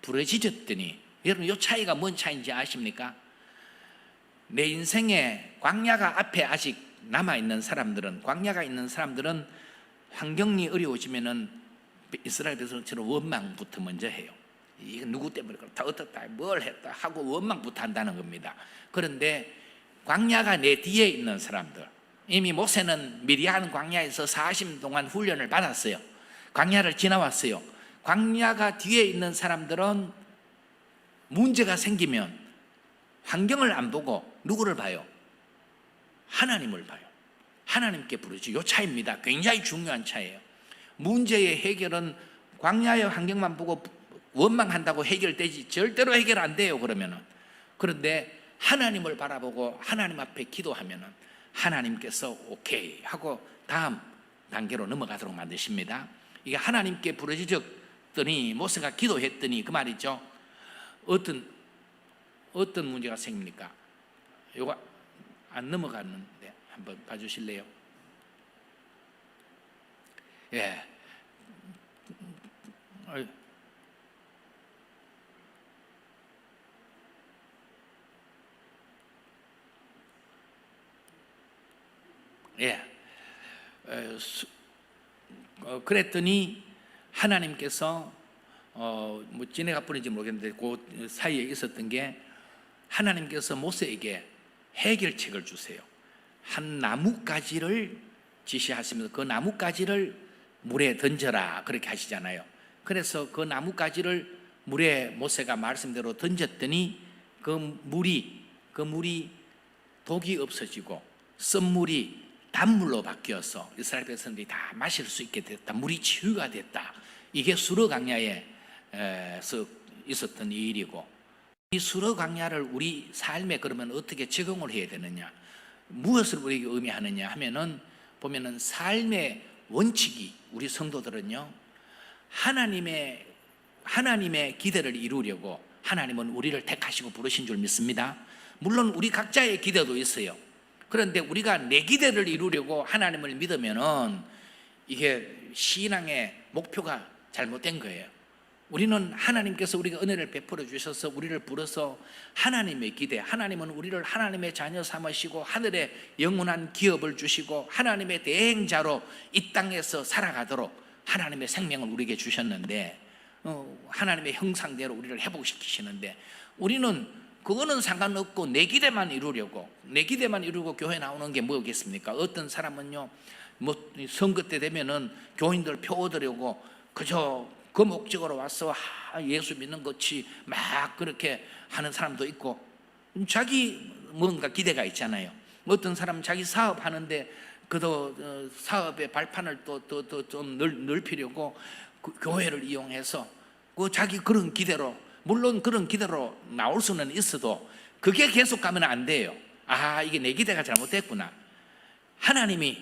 부르짖었더니, 여러분 이 차이가 뭔 차이인지 아십니까? 내 인생에 광야가 앞에 아직 남아있는 사람들은, 광야가 있는 사람들은 환경이 어려워지면은 이스라엘 백성처럼 원망부터 먼저 해요. 이게 누구 때문에 그렇다, 어떻다, 뭘 했다 하고 원망부터 한다는 겁니다. 그런데 광야가 내 뒤에 있는 사람들, 이미 모세는 미리안 광야에서 40년 동안 훈련을 받았어요. 광야를 지나왔어요. 광야가 뒤에 있는 사람들은 문제가 생기면 환경을 안 보고 누구를 봐요? 하나님을 봐요. 하나님께 부르지. 이 차이입니다. 굉장히 중요한 차이예요. 문제의 해결은 광야의 환경만 보고 원망한다고 해결되지 절대로 해결 안 돼요. 그런데 하나님을 바라보고 하나님 앞에 기도하면은 하나님께서 오케이 하고 다음 단계로 넘어가도록 만드십니다. 이게 하나님께 부르짖었더니 모세가 기도했더니 그 말이죠. 어떤 문제가 생깁니까? 이거 안 넘어갔는데 한번 봐주실래요? 예. 예. 그랬더니 하나님께서 뭐 지네가 뿌린지 모르겠는데 그 사이에 있었던 게, 하나님께서 모세에게 해결책을 주세요. 한 나뭇가지를 지시하시면서 그 나뭇가지를 물에 던져라 그렇게 하시잖아요. 그래서 그 나뭇가지를 물에 모세가 말씀대로 던졌더니 그 물이 독이 없어지고 썬물이 단물로 바뀌어서 이스라엘 백성들이 다 마실 수 있게 됐다. 물이 치유가 됐다. 이게 수르 광야에서 있었던 일이고, 이 수르 광야를 우리 삶에 그러면 어떻게 적용을 해야 되느냐, 무엇을 우리에게 의미하느냐 하면은 보면은 삶의 원칙이, 우리 성도들은요 하나님의 기대를 이루려고 하나님은 우리를 택하시고 부르신 줄 믿습니다. 물론 우리 각자의 기대도 있어요. 그런데 우리가 내 기대를 이루려고 하나님을 믿으면은 이게 신앙의 목표가 잘못된 거예요. 우리는 하나님께서 우리가 은혜를 베풀어 주셔서 우리를 불러서 하나님의 기대, 하나님은 우리를 하나님의 자녀 삼으시고 하늘에 영원한 기업을 주시고 하나님의 대행자로 이 땅에서 살아가도록 하나님의 생명을 우리에게 주셨는데, 하나님의 형상대로 우리를 회복시키시는데, 우리는 그거는 상관없고 내 기대만 이루고 교회 나오는 게 뭐겠습니까? 어떤 사람은요, 뭐 선거 때 되면은 교인들 표 얻으려고 그저 그 목적으로 와서 예수 믿는 것이 막 그렇게 하는 사람도 있고, 자기 뭔가 기대가 있잖아요. 어떤 사람은 자기 사업하는데 그도 사업의 발판을 또 좀 넓히려고 그 교회를 이용해서 그 자기 그런 기대로, 물론 그런 기대로 나올 수는 있어도 그게 계속 가면 안 돼요. 이게 내 기대가 잘못됐구나, 하나님이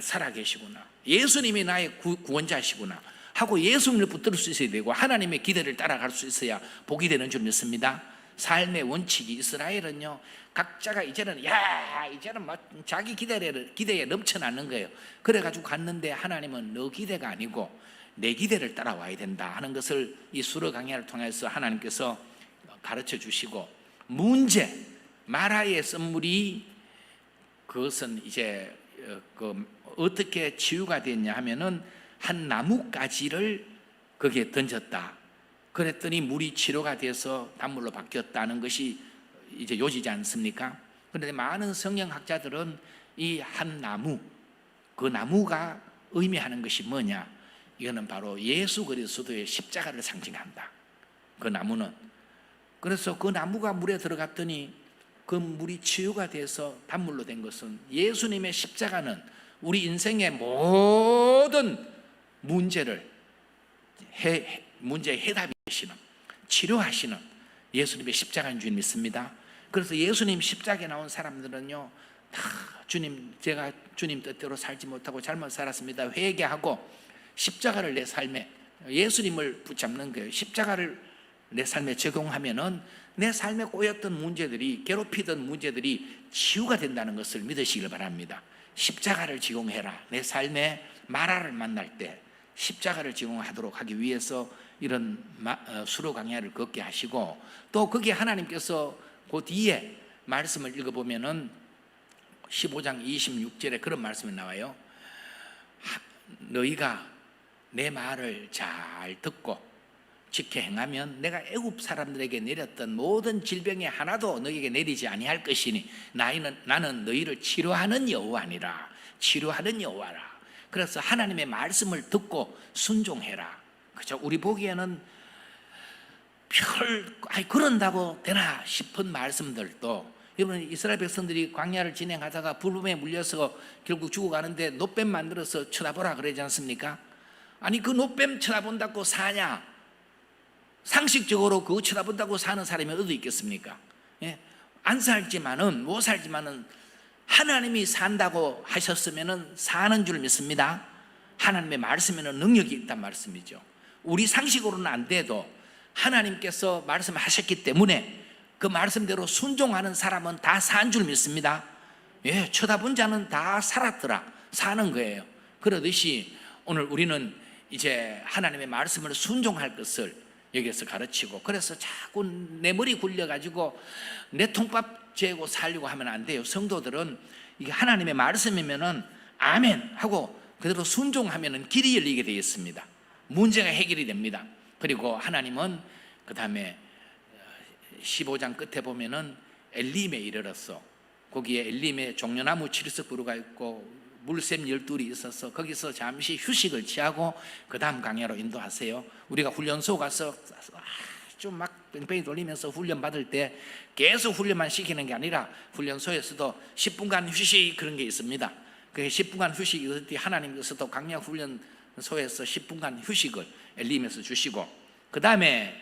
살아계시구나, 예수님이 나의 구원자시구나 하고 예수님을 붙들 수 있어야 되고, 하나님의 기대를 따라갈 수 있어야 복이 되는 줄 믿습니다. 삶의 원칙이, 이스라엘은요, 각자가 이제는 막 자기 기대에 넘쳐나는 거예요. 그래가지고 갔는데 하나님은 너 기대가 아니고 내 기대를 따라와야 된다 하는 것을 이 수러 강야를 통해서 하나님께서 가르쳐 주시고, 문제 마라의 선물이, 그것은 이제 어떻게 치유가 됐냐 하면은 한 나뭇가지를 거기에 던졌다. 그랬더니 물이 치료가 돼서 단물로 바뀌었다는 것이 이제 요지지 않습니까? 그런데 많은 성경학자들은 이 한 나무, 그 나무가 의미하는 것이 뭐냐, 이거는 바로 예수 그리스도의 십자가를 상징한다, 그 나무는. 그래서 그 나무가 물에 들어갔더니 그 물이 치유가 돼서 단물로 된 것은, 예수님의 십자가는 우리 인생의 모든 문제의 해답이 되시는, 치료하시는 예수님의 십자가인 줄 믿습니다. 그래서 예수님 십자가에 나온 사람들은요, 다 주님, 제가 주님 뜻대로 살지 못하고 잘못 살았습니다 회개하고 십자가를 내 삶에, 예수님을 붙잡는 거예요. 십자가를 내 삶에 적용하면은 내 삶에 꼬였던 문제들이, 괴롭히던 문제들이 치유가 된다는 것을 믿으시길 바랍니다. 십자가를 적용해라. 내 삶에 마라를 만날 때 십자가를 적용하도록 하기 위해서 이런 수로 강야를 걷게 하시고, 또 거기에 하나님께서 그 뒤에 말씀을 읽어보면은 15장 26절에 그런 말씀이 나와요. 너희가 내 말을 잘 듣고 지켜 행하면 내가 애굽 사람들에게 내렸던 모든 질병의 하나도 너희에게 내리지 아니할 것이니 나는 너희를 치료하는 여호와니라. 치료하는 여호와라. 그래서 하나님의 말씀을 듣고 순종해라. 그죠? 우리 보기에는 그런다고 되나 싶은 말씀들도, 여러분, 이스라엘 백성들이 광야를 진행하다가 불뱀에 물려서 결국 죽어가는데 놋뱀 만들어서 쳐다보라 그러지 않습니까? 아니, 그 놋뱀 쳐다본다고 사냐? 상식적으로 그거 쳐다본다고 사는 사람이 어디 있겠습니까? 안 살지만은, 못 살지만은 하나님이 산다고 하셨으면은 사는 줄 믿습니다. 하나님의 말씀에는 능력이 있단 말씀이죠. 우리 상식으로는 안 돼도 하나님께서 말씀하셨기 때문에 그 말씀대로 순종하는 사람은 다 산 줄 믿습니다. 쳐다본 자는 다 살았더라, 사는 거예요. 그러듯이 오늘 우리는 이제 하나님의 말씀을 순종할 것을 여기에서 가르치고, 그래서 자꾸 내 머리 굴려가지고 내 통밥 재고 살려고 하면 안 돼요. 성도들은 이게 하나님의 말씀이면은 아멘 하고 그대로 순종하면은 길이 열리게 되어 있습니다. 문제가 해결이 됩니다. 그리고 하나님은 그 다음에 15장 끝에 보면은 엘림에 이르렀어. 거기에 엘림에 종려나무 7석 있고 물샘 12이 있어서 거기서 잠시 휴식을 취하고 그 다음 강야로 인도하세요. 우리가 훈련소 가서 좀 막 뺑뺑이 돌리면서 훈련 받을 때 계속 훈련만 시키는 게 아니라 훈련소에서도 10분간 휴식, 그런 게 있습니다. 그 10분간 휴식이 있을 때 하나님께서도 강야 훈련소에서 10분간 휴식을 엘림에서 주시고, 그 다음에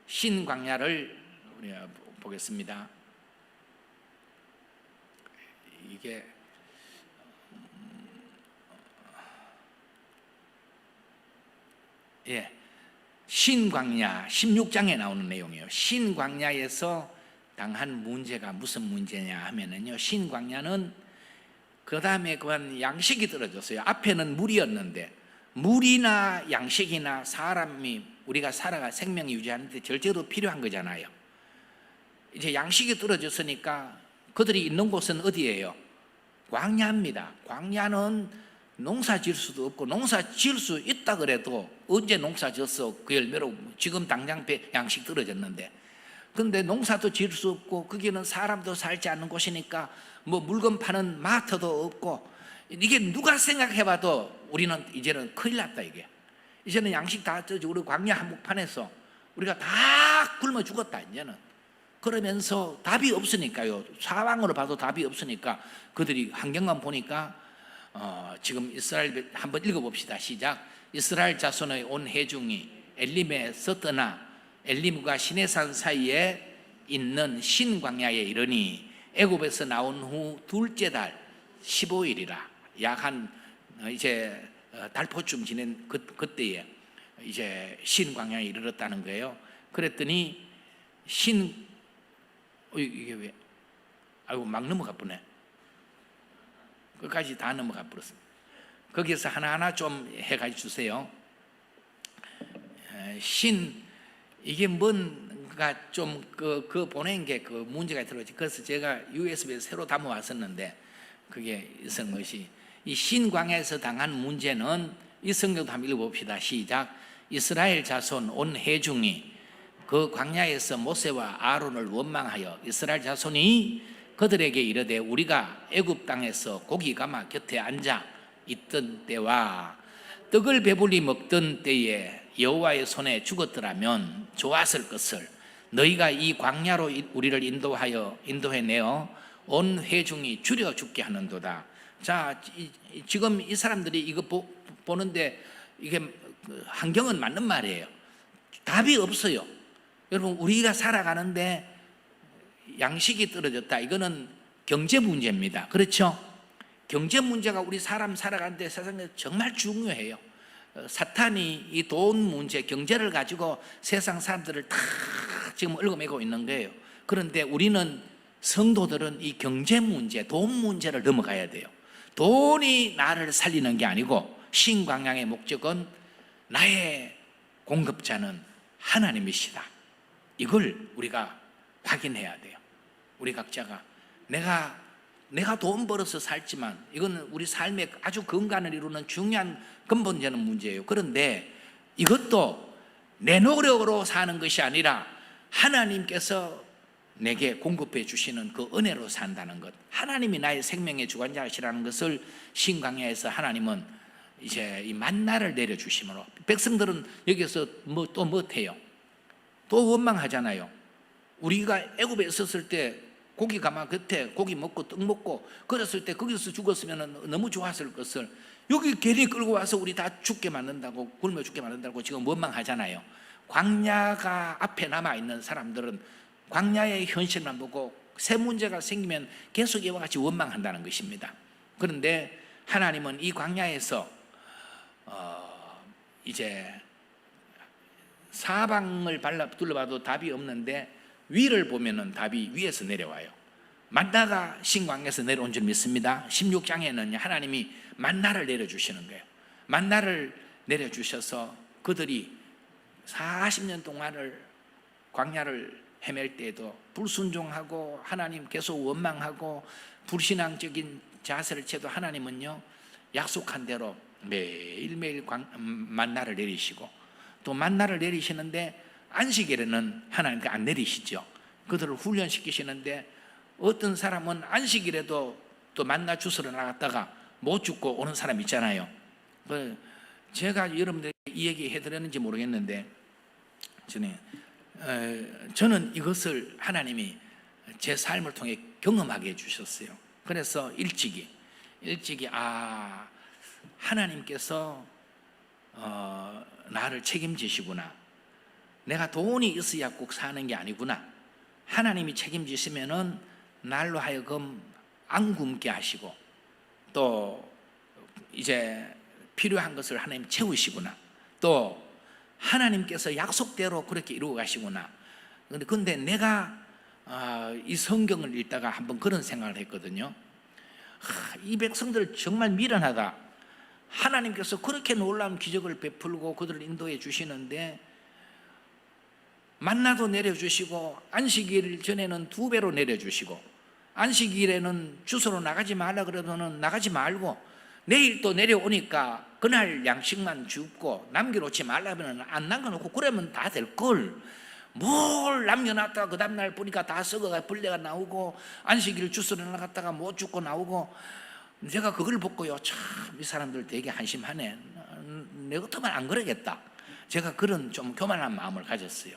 신광야를 우리가 보겠습니다. 이게 신광야 16장에 나오는 내용이에요. 신광야에서 당한 문제가 무슨 문제냐 하면은요, 신광야는 그 다음에 그한 양식이 떨어졌어요. 앞에는 물이었는데 물이나 양식이나 사람이 우리가 살아가 생명 유지하는데 절대로 필요한 거잖아요. 이제 양식이 떨어졌으니까 그들이 있는 곳은 어디예요? 광야입니다. 광야는 농사 지을 수도 없고, 농사 지을 수 있다 그래도 언제 농사 지었어? 그 열매로 지금 당장 양식 떨어졌는데, 근데 농사도 지을 수 없고 거기는 사람도 살지 않는 곳이니까 뭐 물건 파는 마트도 없고, 이게 누가 생각해봐도 우리는 이제는 큰일 났다. 이게 이제는 양식 다 떠지고 우리 광야 한복판에서 우리가 다 굶어 죽었다 이제는. 그러면서 답이 없으니까요, 사방으로 봐도 답이 없으니까 그들이 환경만 보니까 지금 이스라엘 한번 읽어봅시다. 시작. 이스라엘 자손의 온 회중이 엘림에서 떠나 엘림과 시내산 사이에 있는 신광야에 이르니 애굽에서 나온 후 둘째 달 15일이라. 약 한 이제 달포쯤 지낸 그때에 이제 신광야에 이르렀다는 거예요. 그랬더니 이게 왜? 아이고, 막 넘어가 보네. 끝까지 다 넘어가 버렸습니다. 거기에서 하나하나 좀 해가지고 주세요. 이게 뭔가 좀 그 보낸 게 그 문제가 들어오지. 그래서 제가 USB에서 새로 담아왔었는데 그게 있었던 것이, 이 신광야에서 당한 문제는 이 성경도 한번 읽어봅시다. 시작. 이스라엘 자손 온 회중이 그 광야에서 모세와 아론을 원망하여 이스라엘 자손이 그들에게 이르되 우리가 애굽 땅에서 고기 가마 곁에 앉아 있던 때와 떡을 배불리 먹던 때에 여호와의 손에 죽었더라면 좋았을 것을 너희가 이 광야로 우리를 인도해 내어 온 회중이 줄여 죽게 하는도다. 자, 지금 이 사람들이 이거 보는데 이게 환경은 맞는 말이에요. 답이 없어요. 여러분, 우리가 살아가는데 양식이 떨어졌다, 이거는 경제 문제입니다. 그렇죠? 경제 문제가 우리 사람 살아가는데 세상에 정말 중요해요. 사탄이 이 돈 문제, 경제를 가지고 세상 사람들을 다 지금 얽어매고 있는 거예요. 그런데 우리는, 성도들은 이 경제 문제, 돈 문제를 넘어가야 돼요. 돈이 나를 살리는 게 아니고 신광야의 목적은 나의 공급자는 하나님이시다. 이걸 우리가 확인해야 돼요. 우리 각자가 내가 돈 벌어서 살지만 이건 우리 삶의 아주 근간을 이루는 중요한 근본적인 문제예요. 그런데 이것도 내 노력으로 사는 것이 아니라 하나님께서 내게 공급해 주시는 그 은혜로 산다는 것, 하나님이 나의 생명의 주관자시라는 것을 신광야에서 하나님은 이제 이 만나를 내려주심으로, 백성들은 여기서 또 못해요? 또 원망하잖아요. 우리가 애굽에 있었을 때 고기 가마 곁에 고기 먹고 떡 먹고 그랬을 때 거기서 죽었으면 너무 좋았을 것을 여기 괜히 끌고 와서 우리 다 죽게 만든다고, 굶어 죽게 만든다고 지금 원망하잖아요. 광야가 앞에 남아있는 사람들은 광야의 현실만 보고 새 문제가 생기면 계속 이와 같이 원망한다는 것입니다. 그런데 하나님은 이 광야에서 이제 사방을 둘러봐도 답이 없는데 위를 보면은 답이 위에서 내려와요. 만나가 신광야에서 내려온 줄 믿습니다. 16장에는 하나님이 만나를 내려주시는 거예요. 만나를 내려주셔서 그들이 40년 동안을 광야를 헤맬 때에도 불순종하고 하나님 계속 원망하고 불신앙적인 자세를 채도 하나님은요, 약속한 대로 매일매일 만나를 내리시고, 또 만나를 내리시는데 안식일에는 하나님께 안 내리시죠. 그들을 훈련시키시는데 어떤 사람은 안식일에도 또 만나 주스러 나갔다가 못 죽고 오는 사람 있잖아요. 제가 여러분들에게 이 얘기 해드렸는지 모르겠는데 저는 이것을 하나님이 제 삶을 통해 경험하게 해주셨어요. 그래서 일찍이 하나님께서 나를 책임지시구나. 내가 돈이 있어야 꼭 사는 게 아니구나. 하나님이 책임지시면은 날로 하여금 안 굶게 하시고 또 이제 필요한 것을 하나님 채우시구나. 또 하나님께서 약속대로 그렇게 이루어 가시구나. 근데 내가 이 성경을 읽다가 한번 그런 생각을 했거든요. 이 백성들 정말 미련하다. 하나님께서 그렇게 놀라운 기적을 베풀고 그들을 인도해 주시는데 만나도 내려주시고 안식일 전에는 2배로 내려주시고 안식일에는 주소로 나가지 말라 그러면은 나가지 말고 내일 또 내려오니까 그날 양식만 줍고 남겨놓지 말라면 안 남겨놓고 그러면 다 될걸 뭘 남겨놨다가 그 다음날 보니까 다 썩어가 벌레가 나오고 안식일 주소로 나갔다가 못 죽고 나오고 제가 그걸 보고요 참 이 사람들 되게 한심하네 내 같으면 안 그러겠다 제가 그런 좀 교만한 마음을 가졌어요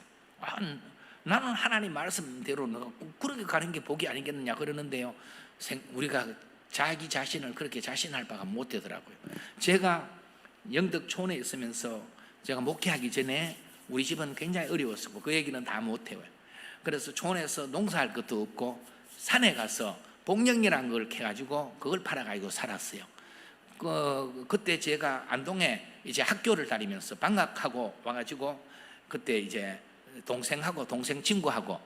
나는 하나님 말씀대로 내가 그렇게 가는 게 복이 아니겠느냐 그러는데요 우리가 자기 자신을 그렇게 자신할 바가 못 되더라고요 제가 영덕촌에 있으면서 제가 목회하기 전에 우리 집은 굉장히 어려웠고 그 얘기는 다 못해요 그래서 촌에서 농사할 것도 없고 산에 가서 복령이라는 걸 캐가지고 그걸 팔아가지고 살았어요 그때 제가 안동에 이제 학교를 다니면서 방학하고 와가지고 그때 이제 동생하고 동생 친구하고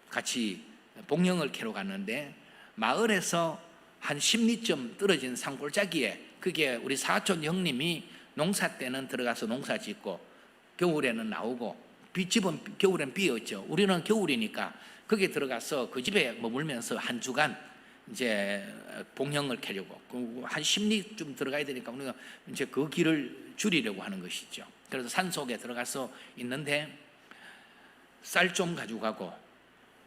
같이 복령을 캐러 갔는데 마을에서 한 10리쯤 떨어진 산골짜기에 그게 우리 사촌 형님이 농사 때는 들어가서 농사 짓고 겨울에는 나오고 집은 겨울엔 비었죠 우리는 겨울이니까 거기에 들어가서 그 집에 머물면서 한 주간 이제 복령을 캐려고 한 10리쯤 들어가야 되니까 우리가 이제 그 길을 줄이려고 하는 것이죠 그래서 산속에 들어가서 있는데 쌀 좀 가지고 가고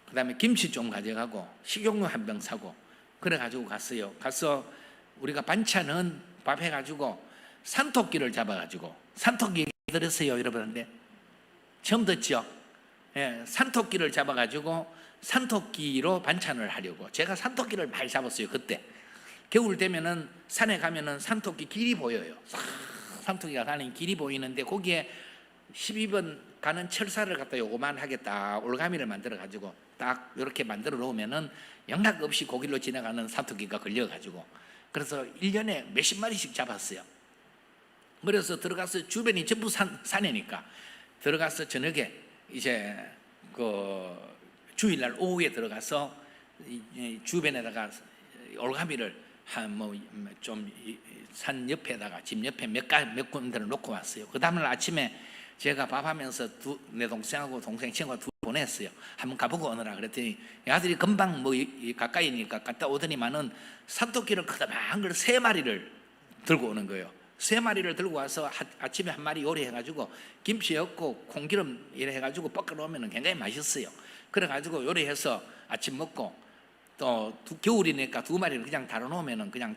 그 다음에 김치 좀 가져가고 식용유 한 병 사고 그래 가지고 갔어요 가서 우리가 반찬은 밥 해가지고 산토끼를 잡아가지고 산토끼 들으세요 여러분인데 처음 듣죠? 예, 산토끼를 잡아가지고 산토끼로 반찬을 하려고 제가 산토끼를 많이 잡았어요 그때 겨울 되면은 산에 가면은 산토끼 길이 보여요 산토끼가 가는 길이 보이는데 거기에 12번 가는 철사를 갖다 요거만하게 딱 올가미를 만들어 가지고 딱 이렇게 만들어 놓으면은 영락 없이 거길로 지나가는 산토끼가 걸려 가지고 그래서 1년에 몇십 마리씩 잡았어요 그래서 들어가서 주변이 전부 산이니까 들어가서 저녁에 이제 그 주일날 오후에 들어가서 주변에다가 올가미를 한 뭐 좀 산 옆에다가 집 옆에 몇 군데를 놓고 왔어요 그 다음날 아침에 제가 밥하면서 내 동생하고 동생 친구가 보냈어요 한번 가보고 오너라 그랬더니 아들이 금방 뭐 가까이니까 갔다 오더니만은 산토끼를 크다만 걸 3마리를 들고 오는 거예요 3마리를 들고 와서 아침에 한 마리 요리해가지고 김치 엮고 콩기름 이래 해가지고 볶아 놓으면 굉장히 맛있어요 그래가지고 요리해서 아침 먹고 또 겨울이니까 2마리를 그냥 달아 놓으면 그냥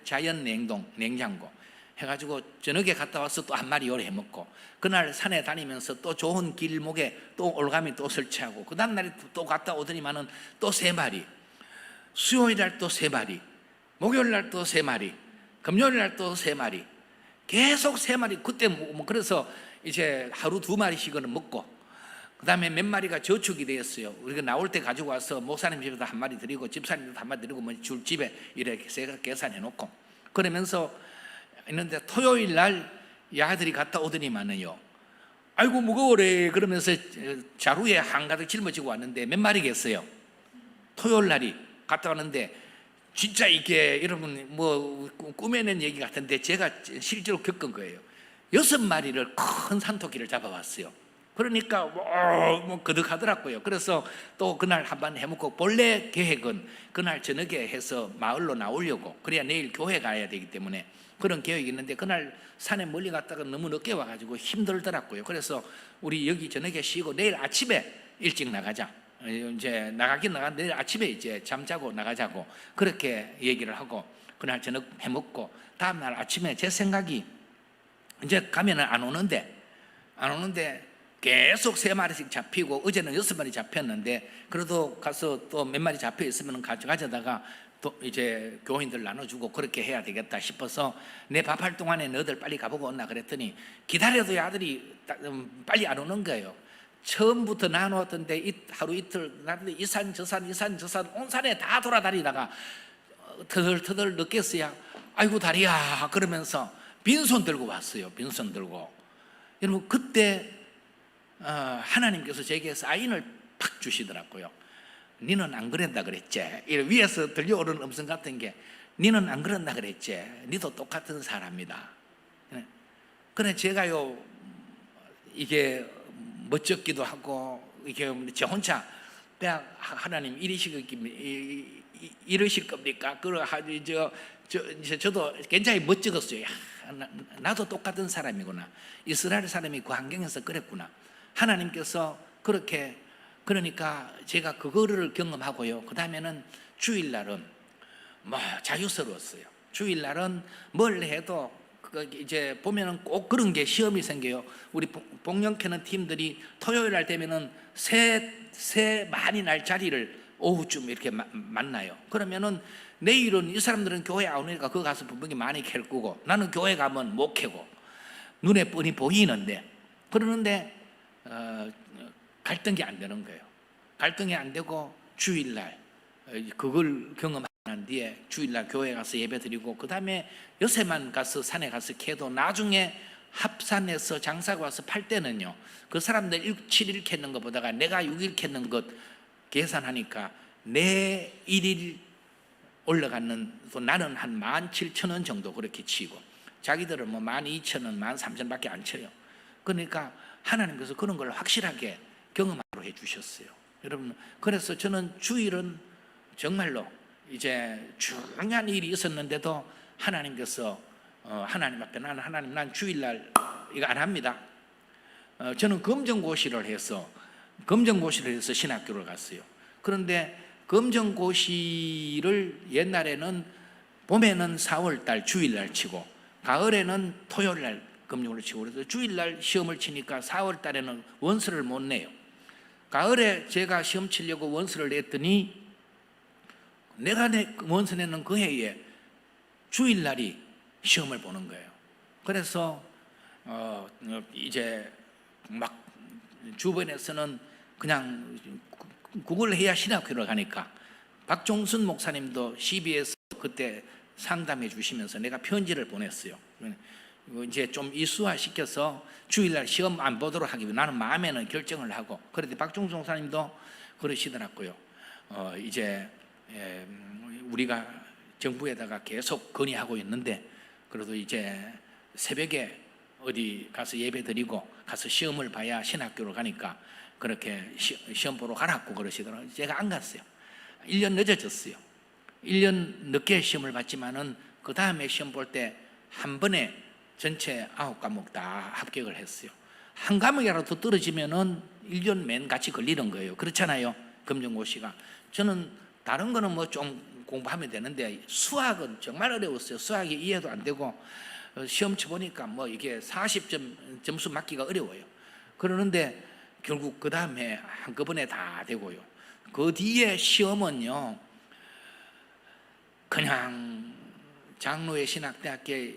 자연 냉장고 해가지고 저녁에 갔다 와서 또 한 마리 요리해 먹고 그날 산에 다니면서 또 좋은 길목에 또 올가미 또 설치하고 그 다음 날에 또 갔다 오더니만은 또 3마리 수요일날 또 3마리 목요일날 또 3마리 금요일날 또 3마리 계속 3마리 그때 뭐 그래서 이제 하루 2마리씩은 먹고 그 다음에 몇 마리가 저축이 되었어요 우리가 나올 때 가지고 와서 목사님 집에도 한 마리 드리고 집사님도 한 마리 드리고 뭐 줄 집에 이렇게 계산해 놓고 그러면서 있는데 토요일 날 아들이 갔다 오더니만은요 아이고 무거워래 그러면서 자루에 한가득 짊어지고 왔는데 몇 마리겠어요 토요일 날이 갔다 왔는데 진짜 이게 여러분 뭐 꾸며낸 얘기 같은데 제가 실제로 겪은 거예요 6마리를 큰 산토끼를 잡아왔어요 그러니까 뭐 거득하더라고요 그래서 또 그날 한번 해먹고 본래 계획은 그날 저녁에 해서 마을로 나오려고 그래야 내일 교회 가야 되기 때문에 그런 계획이 있는데 그날 산에 멀리 갔다가 너무 늦게 와가지고 힘들더라고요 그래서 우리 여기 저녁에 쉬고 내일 아침에 일찍 나가자 이제 나가긴 나갔는데 내일 아침에 이제 잠자고 나가자고 그렇게 얘기를 하고 그날 저녁 해먹고 다음날 아침에 제 생각이 이제 가면은 안 오는데 계속 3마리씩 잡히고 어제는 6마리 잡혔는데 그래도 가서 또 몇 마리 잡혀 있으면 가져다가 또 이제 교인들 나눠주고 그렇게 해야 되겠다 싶어서 내 밥할 동안에 너희들 빨리 가보고 온나 그랬더니 기다려도 아들이 빨리 안 오는 거예요 처음부터 나누었던데 하루 이틀 이 산 저 산 이 산 저 산 온 산에 다 돌아다니다가 터덜터덜 느꼈어야 아이고 다리야 그러면서 빈손 들고 왔어요 빈손 들고 여러분 그때 하나님께서 제게 사인을 팍 주시더라고요 니는 안 그랬다 그랬지 위에서 들려오는 음성 같은 게 니는 안 그랬다 그랬지 니도 똑같은 사람이다 그래 제가요 이게 멋쩍기도 하고 이게 저 혼자 하나님 이러실 겁니까? 저도 굉장히 멋쩍었어요. 나도 똑같은 사람이구나. 이스라엘 사람이 그 환경에서 그랬구나. 하나님께서 그렇게, 그러니까 제가 그거를 경험하고요. 그 다음에는 주일날은 뭐 자유스러웠어요. 주일날은 뭘 해도 이제 보면은 꼭 그런 게 시험이 생겨요. 우리 복령캐는 팀들이 토요일날 되면은 새 많이 날 자리를 오후쯤 이렇게 만나요. 그러면은 내일은 이 사람들은 교회 안 오니까 거기 가서 분명히 많이 캘 거고, 나는 교회 가면 못 캐고 눈에 뻔히 보이는데, 그러는데 갈등이 안 되는 거예요. 갈등이 안 되고 주일날 그걸 경험한 뒤에 주일날 교회 가서 예배 드리고, 그 다음에 요새만 가서 산에 가서 캐도 나중에 합산해서 장사가 와서 팔 때는요, 그 사람들 7일 캐는 것보다가 내가 6일 캐는 것 계산하니까 내 1일 올라가는, 또 나는 한 17,000원 정도 그렇게 치고, 자기들은 뭐 12,000원, 13,000원밖에 안 쳐요. 그러니까 하나님께서 그런 걸 확실하게 경험하러 해주셨어요. 여러분, 그래서 저는 주일은 정말로 이제 중요한 일이 있었는데도 하나님께서 하나님 앞에 난 주일날 이거 안 합니다. 저는 검정고시를 해서 신학교를 갔어요. 그런데 검정고시를 옛날에는 봄에는 4월달 주일날 치고 가을에는 토요일날 검정고시를 치고, 그래서 주일날 시험을 치니까 4월달에는 원서를 못 내요. 가을에 제가 시험 치려고 원서를 냈더니 내가 원서 내는 그 해에 주일날이 시험을 보는 거예요. 그래서 이제 막 주변에서는 그냥 그걸 해야 신학교를 가니까, 박종순 목사님도 CBS 그때 상담해 주시면서 내가 편지를 보냈어요. 이제 좀 이수화 시켜서 주일날 시험 안 보도록 하기 위해 나는 마음에는 결정을 하고, 그런데 박종순 목사님도 그러시더라고요. 이제 우리가 정부에다가 계속 건의하고 있는데, 그래도 이제 새벽에 어디 가서 예배 드리고 가서 시험을 봐야 신학교를 가니까 그렇게 시험 보러 가라고 그러시더라고요. 제가 안 갔어요. 1년 늦어졌어요. 1년 늦게 시험을 봤지만은 그 다음에 시험 볼 때 한 번에 전체 9과목 다 합격을 했어요. 한 과목이라도 떨어지면은 1년 맨 같이 걸리는 거예요. 그렇잖아요, 검정고시가. 저는 다른 거는 뭐 좀 공부하면 되는데 수학은 정말 어려웠어요. 수학이 이해도 안 되고, 시험 쳐보니까 뭐 이게 40점 점수 맞기가 어려워요. 그러는데 결국 그 다음에 한꺼번에 다 되고요. 그 뒤에 시험은요, 그냥 장로의 신학대학교에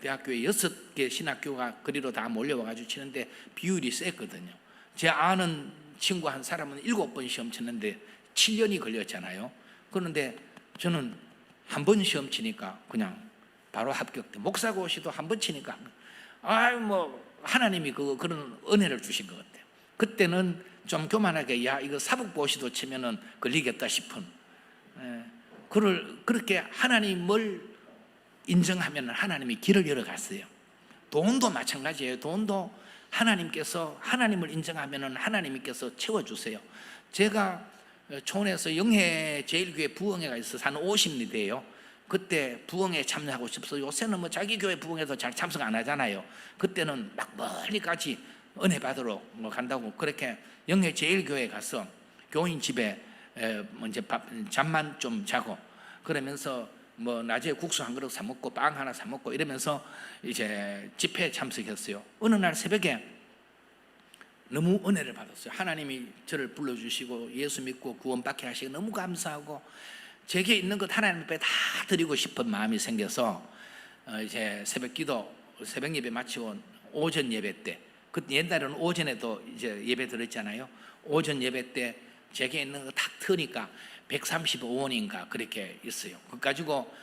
6개 신학교가 그리로 다 몰려와가지고 치는데 비율이 셌거든요. 제 아는 친구 한 사람은 7번 시험 쳤는데 7년이 걸렸잖아요. 그런데 저는 한 번 시험 치니까 그냥 바로 합격돼. 목사고시도 한 번 치니까 뭐 하나님이 그런 은혜를 주신 것 같아요. 그때는 좀 교만하게 이거 사법고시도 치면은 걸리겠다 싶은, 그렇게 하나님을 인정하면 하나님이 길을 열어갔어요. 돈도 마찬가지예요. 돈도 하나님께서, 하나님을 인정하면 하나님께서 채워주세요. 제가 촌에서 영해제일교회 부흥회가 있어서 한 50리 돼요. 그때 부흥회 참여하고 싶어서, 요새는 뭐 자기 교회 부흥회도 잘 참석 안 하잖아요. 그때는 막 멀리까지 은혜 받으러 간다고 그렇게 영해제일교회 가서 교인 집에 이제 잠만 좀 자고, 그러면서 뭐 낮에 국수 한 그릇 사 먹고 빵 하나 사 먹고 이러면서 이제 집회에 참석했어요. 어느 날 새벽에 너무 은혜를 받았어요. 하나님이 저를 불러주시고 예수 믿고 구원받게 하시고 너무 감사하고, 제게 있는 것 하나님 앞에 다 드리고 싶은 마음이 생겨서 이제 새벽 예배 마치고 오전 예배 때, 그 옛날에는 오전에도 이제 예배 드렸잖아요. 오전 예배 때 제게 있는 거 탁 트니까 135원인가 그렇게 있어요. 그거 가지고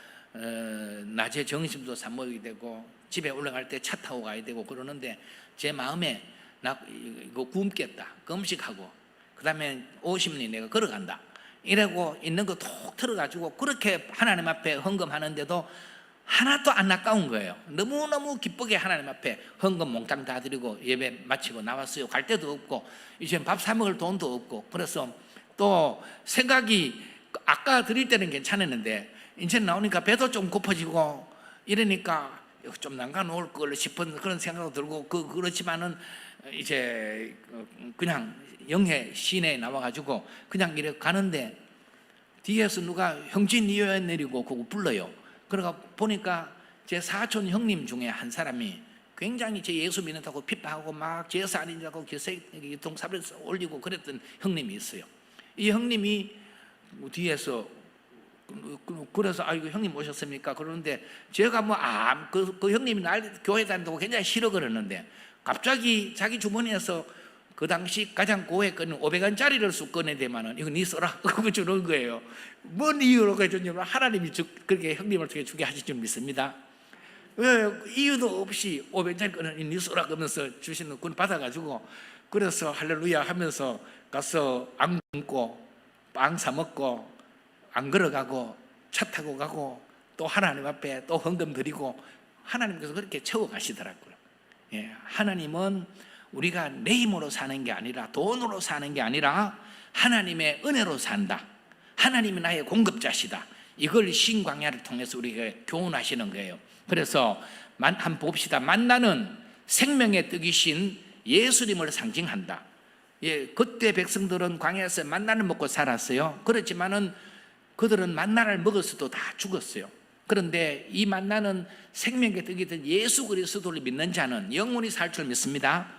낮에 점심도 사 먹어야 되고 집에 올라갈 때 차 타고 가야 되고 그러는데, 제 마음에 나 이거 굶겠다, 금식하고 그 다음에 50리 내가 걸어간다 이러고 있는 거 톡 틀어가지고 그렇게 하나님 앞에 헌금하는데도 하나도 안 아까운 거예요. 너무너무 기쁘게 하나님 앞에 헌금 몽땅 다 드리고 예배 마치고 나왔어요. 갈 데도 없고 이제 밥 사 먹을 돈도 없고. 그래서 또 생각이 아까 드릴 때는 괜찮았는데 이제 나오니까 배도 좀 고파지고 이러니까 좀 남가 놓을 걸 싶은 그런 생각도 들고 그렇지만은 이제 그냥 영해 시내에 나와가지고 그냥 이렇게 가는데 뒤에서 누가 형진 이어야 내리고 그거 불러요. 그러가 보니까 제 사촌 형님 중에 한 사람이 굉장히 제 예수 믿는다고 핍박하고 막 제사 아니라고 동사를 올리고 그랬던 형님이 있어요. 이 형님이 뒤에서 그래서 아이고 형님 오셨습니까? 그러는데 제가 그 형님이 날 교회 다닌다고 굉장히 싫어 그러는데 갑자기 자기 주머니에서 그 당시 가장 고액 거는 500원짜리를 쑥 꺼내대만은 이거 니 써라 그거 주는 거예요. 뭔 이유로 해줬냐면 하나님이 그렇게 형님을 통해 주게 하실 줄 믿습니다. 왜 이유도 없이 500원짜리 꺼내 니 써라 그러면서 주시는 군 받아가지고 그래서 할렐루야 하면서 가서 안 굶고 빵 사 먹고 안 걸어가고 차 타고 가고 또 하나님 앞에 또 헌금 드리고 하나님께서 그렇게 채워가시더라고요. 예, 하나님은 우리가 내 힘으로 사는 게 아니라 돈으로 사는 게 아니라 하나님의 은혜로 산다. 하나님이 나의 공급자시다. 이걸 신광야를 통해서 우리가 교훈하시는 거예요. 그래서 한번 봅시다. 만나는 생명의 떡이신 예수님을 상징한다. 예, 그때 백성들은 광야에서 만나를 먹고 살았어요. 그렇지만은 그들은 만나를 먹었어도 다 죽었어요. 그런데 이 만나는 생명의 떡이든 예수 그리스도를 믿는 자는 영원히 살 줄 믿습니다.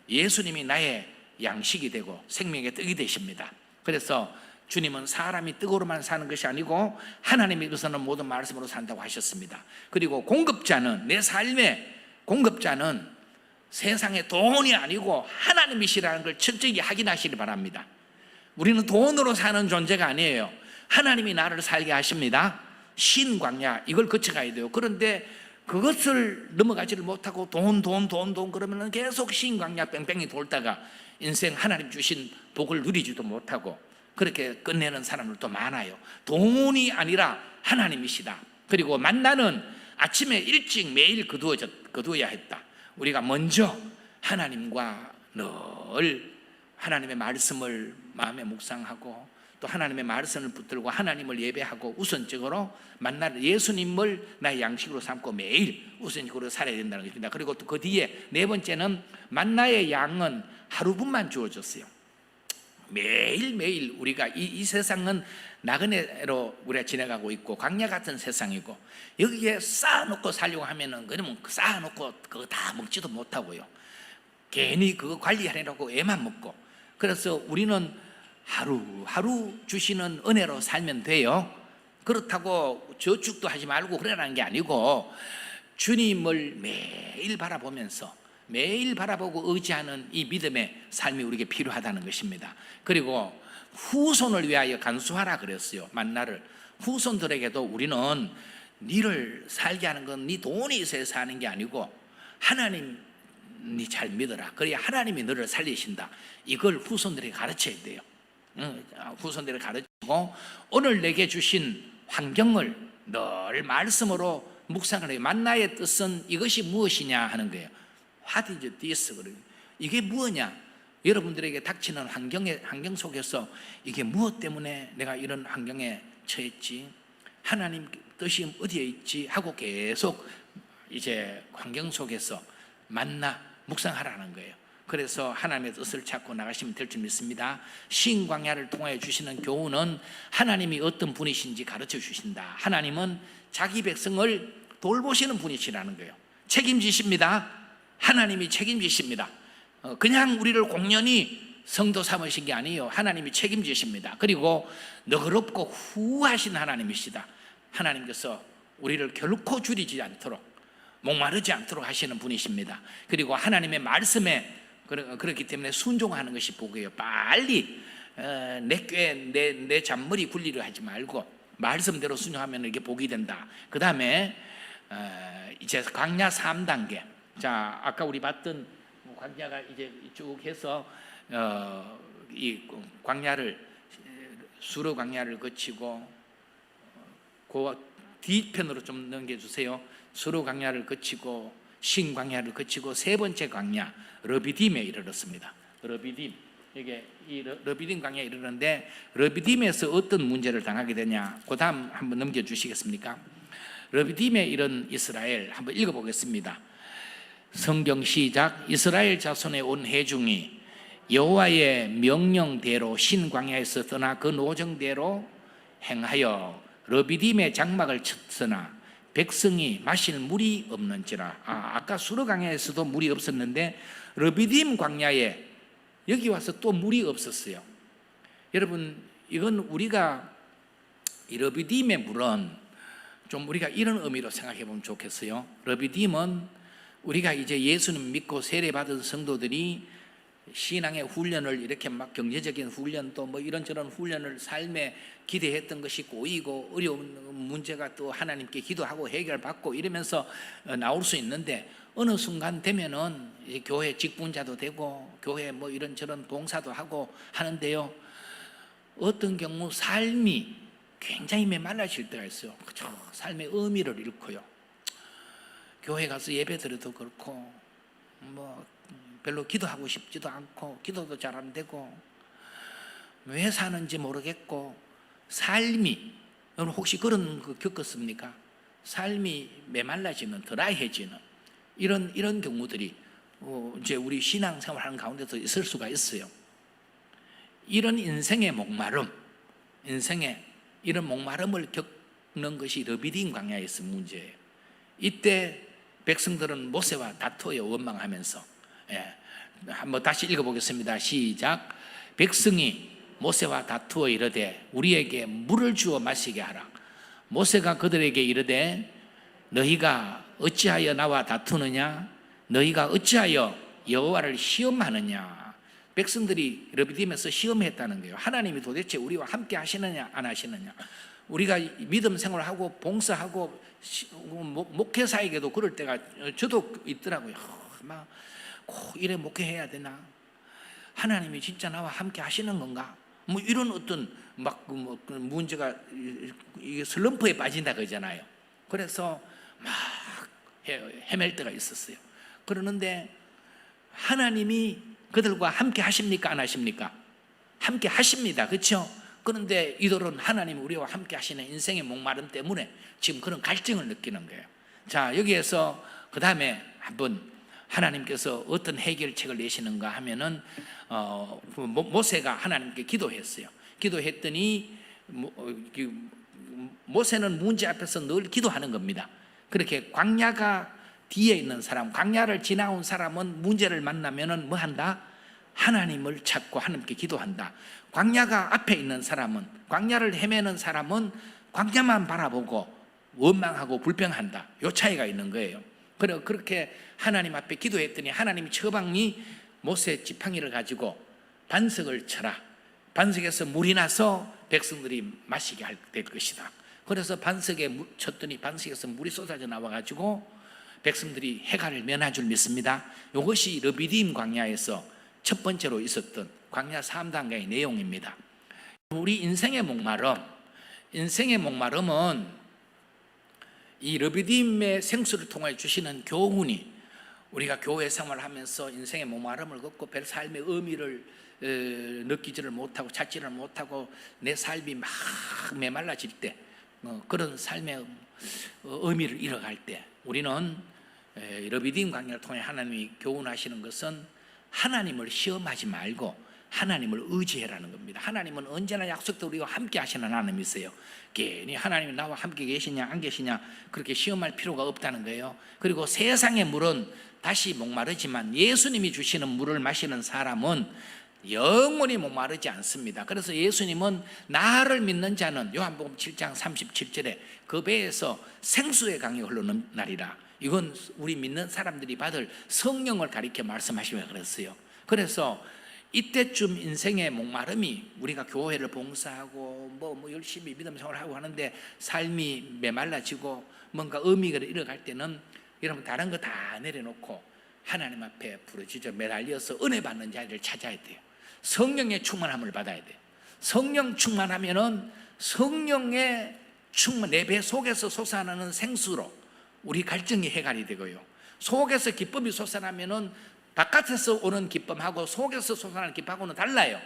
예수님이 나의 양식이 되고 생명의 떡이 되십니다. 그래서 주님은 사람이 떡으로만 사는 것이 아니고 하나님의 입에서는 모든 말씀으로 산다고 하셨습니다. 그리고 공급자는 내 삶의 공급자는 세상의 돈이 아니고 하나님이시라는 걸 철저히 확인하시기 바랍니다. 우리는 돈으로 사는 존재가 아니에요. 하나님이 나를 살게 하십니다. 신광야 이걸 거쳐가야 돼요. 그런데 그것을 넘어가지를 못하고 돈 그러면 계속 신광야 뺑뺑이 돌다가 인생 하나님 주신 복을 누리지도 못하고 그렇게 끝내는 사람들도 많아요. 돈이 아니라 하나님이시다. 그리고 만나는 아침에 일찍 매일 거두어야 했다. 우리가 먼저 하나님과 늘 하나님의 말씀을 마음에 묵상하고 또 하나님의 말씀을 붙들고 하나님을 예배하고 우선적으로 만날 예수님을 나의 양식으로 삼고 매일 우선적으로 살아야 된다는 것입니다. 그리고 또 그 뒤에 네 번째는 만나의 양은 하루분만 주어졌어요. 매일매일 우리가 이 세상은 나그네로 우리가 지나가고 있고 광야 같은 세상이고 여기에 쌓아놓고 살려고 하면은 그러면 쌓아놓고 그거 다 먹지도 못하고요. 괜히 그거 관리하려고 애만 먹고 그래서 우리는 하루하루 주시는 은혜로 살면 돼요. 그렇다고 저축도 하지 말고 그러라는 게 아니고 주님을 매일 바라보면서 매일 바라보고 의지하는 이 믿음의 삶이 우리에게 필요하다는 것입니다. 그리고 후손을 위하여 간수하라 그랬어요. 만나를 후손들에게도 우리는 니를 살게 하는 건 네 돈이 있어야 사는 게 아니고 하나님 니 잘 믿어라. 그래야 하나님이 너를 살리신다. 이걸 후손들에게 가르쳐야 돼요. 후손들을 가르치고 오늘 내게 주신 환경을 늘 말씀으로 묵상을 해요. 만나의 뜻은 이것이 무엇이냐 하는 거예요. What is this? 이게 무엇이냐? 여러분들에게 닥치는 환경 속에서 이게 무엇 때문에 내가 이런 환경에 처했지? 하나님 뜻이 어디에 있지? 하고 계속 이제 환경 속에서 만나 묵상하라는 거예요. 그래서 하나님의 뜻을 찾고 나가시면 될 줄 믿습니다. 신광야를 통하여 주시는 교훈은 하나님이 어떤 분이신지 가르쳐 주신다. 하나님은 자기 백성을 돌보시는 분이시라는 거예요. 책임지십니다. 하나님이 책임지십니다. 그냥 우리를 공연히 성도 삼으신 게 아니에요. 하나님이 책임지십니다. 그리고 너그럽고 후하신 하나님이시다. 하나님께서 우리를 결코 줄이지 않도록 목마르지 않도록 하시는 분이십니다. 그리고 하나님의 말씀에 그렇기 때문에 순종하는 것이 복이에요. 빨리 내 잔머리 굴리려 하지 말고 말씀대로 순종하면 이게 복이 된다. 그 다음에 이제 광야 3단계. 자, 아까 우리 봤던 광야가 이제 쭉 해서 이 광야를 수르 광야를 거치고 뒤편으로 좀 넘겨주세요. 수르 광야를 거치고 신 광야를 거치고 세 번째 광야 르비딤에 이르렀습니다. 르비딤, 이게 이 르비딤 광야에 이르는데 르비딤에서 어떤 문제를 당하게 되냐? 그 다음 한번 넘겨주시겠습니까? 르비딤에 이른 이스라엘 한번 읽어보겠습니다. 성경 시작. 이스라엘 자손의 온 회중이 여호와의 명령대로 신 광야에서 떠나 그 노정대로 행하여 르비딤의 장막을 쳤으나 백성이 마실 물이 없는지라. 아까 수르 광야에서도 물이 없었는데 르비딤 광야에 여기 와서 또 물이 없었어요. 여러분, 이건 우리가 이 르비딤의 물은 좀 우리가 이런 의미로 생각해 보면 좋겠어요. 르비딤은 우리가 이제 예수님 믿고 세례받은 성도들이 신앙의 훈련을 이렇게 막 경제적인 훈련 또 뭐 이런저런 훈련을 삶에 기대했던 것이 꼬이고 어려운 문제가 또 하나님께 기도하고 해결받고 이러면서 나올 수 있는데 어느 순간 되면은 교회 직분자도 되고 교회 뭐 이런저런 봉사도 하고 하는데요, 어떤 경우 삶이 굉장히 메말라질 때가 있어요. 그죠? 삶의 의미를 잃고요. 교회 가서 예배 드려도 그렇고 뭐 별로 기도하고 싶지도 않고 기도도 잘 안 되고 왜 사는지 모르겠고 삶이, 여러분 혹시 그런 거 겪었습니까? 삶이 메말라지는, 드라이해지는 이런 경우들이 이제 우리 신앙생활하는 가운데서 있을 수가 있어요. 이런 인생의 목마름, 인생의 이런 목마름을 겪는 것이 르비딤 광야에서 문제예요. 이때 백성들은 모세와 다투어요. 원망하면서. 한번 다시 읽어보겠습니다. 시작. 백성이 모세와 다투어 이르되 우리에게 물을 주어 마시게 하라. 모세가 그들에게 이르되 너희가 어찌하여 나와 다투느냐? 너희가 어찌하여 여호와를 시험하느냐? 백성들이 르비딤에서 시험했다는 거예요. 하나님이 도대체 우리와 함께 하시느냐 안 하시느냐? 우리가 믿음 생활하고 봉사하고 목회사에게도 그럴 때가 저도 있더라고요. 막 꼭 이래 목회해야 되나? 하나님이 진짜 나와 함께 하시는 건가? 뭐 이런 어떤 막 문제가 이게 슬럼프에 빠진다 그러잖아요. 그래서 막 헤맬 때가 있었어요. 그러는데 하나님이 그들과 함께 하십니까 안 하십니까? 함께 하십니다. 그렇죠? 그런데 이들은 하나님이 우리와 함께 하시는 인생의 목마름 때문에 지금 그런 갈증을 느끼는 거예요. 자, 여기에서 그 다음에 한번 하나님께서 어떤 해결책을 내시는가 하면은 모세가 하나님께 기도했어요. 기도했더니 모세는 문제 앞에서 늘 기도하는 겁니다. 그렇게 광야가 뒤에 있는 사람, 광야를 지나온 사람은 문제를 만나면은 뭐 한다? 하나님을 찾고 하나님께 기도한다. 광야가 앞에 있는 사람은, 광야를 헤매는 사람은 광야만 바라보고 원망하고 불평한다. 요 차이가 있는 거예요. 그렇게 하나님 앞에 기도했더니 하나님이 처방이 모세 지팡이를 가지고 반석을 쳐라. 반석에서 물이 나서 백성들이 마시게 될 것이다. 그래서 반석에 쳤더니 반석에서 물이 쏟아져 나와가지고 백성들이 해갈을 면한 줄 믿습니다. 이것이 르비딤 광야에서 첫 번째로 있었던 광야 3단계의 내용입니다. 우리 인생의 목마름은 이 르비딤의 생수를 통해 주시는 교훈이, 우리가 교회 생활을 하면서 인생의 목마름을 겪고 별 삶의 의미를 느끼지를 못하고 찾지를 못하고 내 삶이 막 메말라질 때, 그런 삶의 의미를 잃어갈 때 우리는 르비딤 광야를 통해 하나님이 교훈하시는 것은 하나님을 시험하지 말고 하나님을 의지해라는 겁니다. 하나님은 언제나 약속도 우리와 함께 하시는 하나님이세요. 괜히 하나님이 나와 함께 계시냐 안 계시냐 그렇게 시험할 필요가 없다는 거예요. 그리고 세상의 물은 다시 목마르지만 예수님이 주시는 물을 마시는 사람은 영원히 목마르지 않습니다. 그래서 예수님은 나를 믿는 자는 요한복음 7장 37절에 그 배에서 생수의 강이 흐르는 날이라. 이건 우리 믿는 사람들이 받을 성령을 가리켜 말씀하시며 그랬어요. 그래서 이때쯤 인생의 목마름이, 우리가 교회를 봉사하고 뭐 열심히 믿음 생활하고 하는데 삶이 메말라지고 뭔가 의미가 잃어갈 때는 여러분 다른 거 다 내려놓고 하나님 앞에 부르짖어 매달려서 은혜 받는 자리를 찾아야 돼요. 성령의 충만함을 받아야 돼요. 성령 충만하면은 성령의 내 배 속에서 솟아나는 생수로 우리 갈증이 해결이 되고요. 속에서 기쁨이 솟아나면은 바깥에서 오는 기쁨하고 속에서 솟아나는 기쁨하고는 달라요.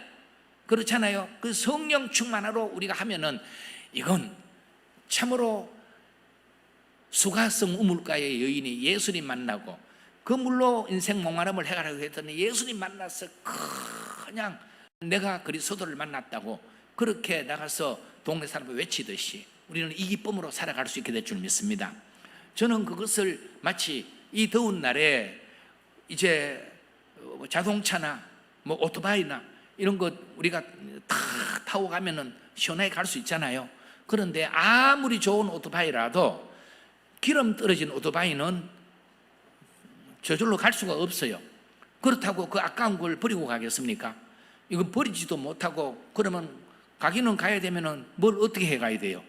그렇잖아요. 그 성령 충만하로 우리가 하면은 이건 참으로 수가성 우물가의 여인이 예수님 만나고 그 물로 인생 목마름을 해결하고 했더니 예수님 만나서 그냥 내가 그리스도를 만났다고 그렇게 나가서 동네 사람을 외치듯이 우리는 이 기쁨으로 살아갈 수 있게 될 줄 믿습니다. 저는 그것을 마치 이 더운 날에 이제 자동차나 뭐 오토바이나 이런 것 우리가 다 타고 가면은 시원하게 갈 수 있잖아요. 그런데 아무리 좋은 오토바이라도 기름 떨어진 오토바이는 저절로 갈 수가 없어요. 그렇다고 그 아까운 걸 버리고 가겠습니까? 이거 버리지도 못하고 그러면 가기는 가야 되면은 뭘 어떻게 해 가야 돼요?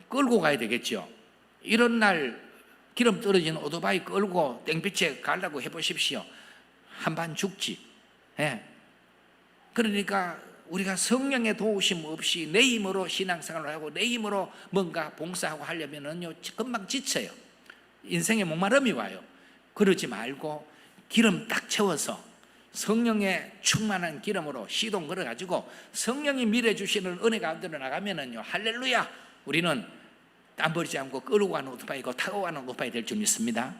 끌고 가야 되겠죠. 이런 날 기름 떨어진 오토바이 끌고 땡볕에 가려고 해보십시오. 한반 죽지. 예. 그러니까 우리가 성령의 도우심 없이 내 힘으로 신앙생활을 하고 내 힘으로 뭔가 봉사하고 하려면은요 금방 지쳐요. 인생에 목마름이 와요. 그러지 말고 기름 딱 채워서 성령의 충만한 기름으로 시동 걸어가지고 성령이 밀어주시는 은혜 가운데로 나가면은요 할렐루야, 우리는 땀 버리지 않고 끌고 가는 오토바이고 타고 가는 오토바이 될 줄 믿습니다.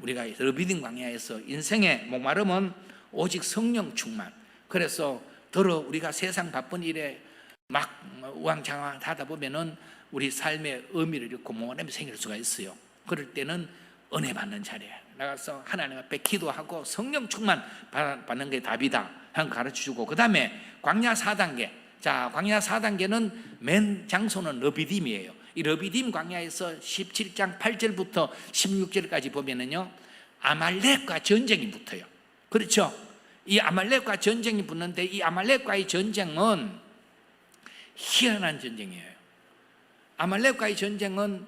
우리가 르비딤 광야에서 인생의 목마름은 오직 성령 충만. 그래서 더러 우리가 세상 바쁜 일에 막 우왕좌왕하다 보면은 우리 삶의 의미를 잃고 목마름이 생길 수가 있어요. 그럴 때는 은혜 받는 자리에 나가서 하나님 앞에 기도하고 성령 충만 받는 게 답이다 하는 거 가르쳐주고, 그 다음에 광야 4단계. 자, 광야 4단계는 맨 장소는 르비딤이에요. 이 르비딤 광야에서 17장 8절부터 16절까지 보면은요 아말렉과 전쟁이 붙어요. 그렇죠? 이 아말렉과 전쟁이 붙는데 이 아말렉과의 전쟁은 희한한 전쟁이에요. 아말렉과의 전쟁은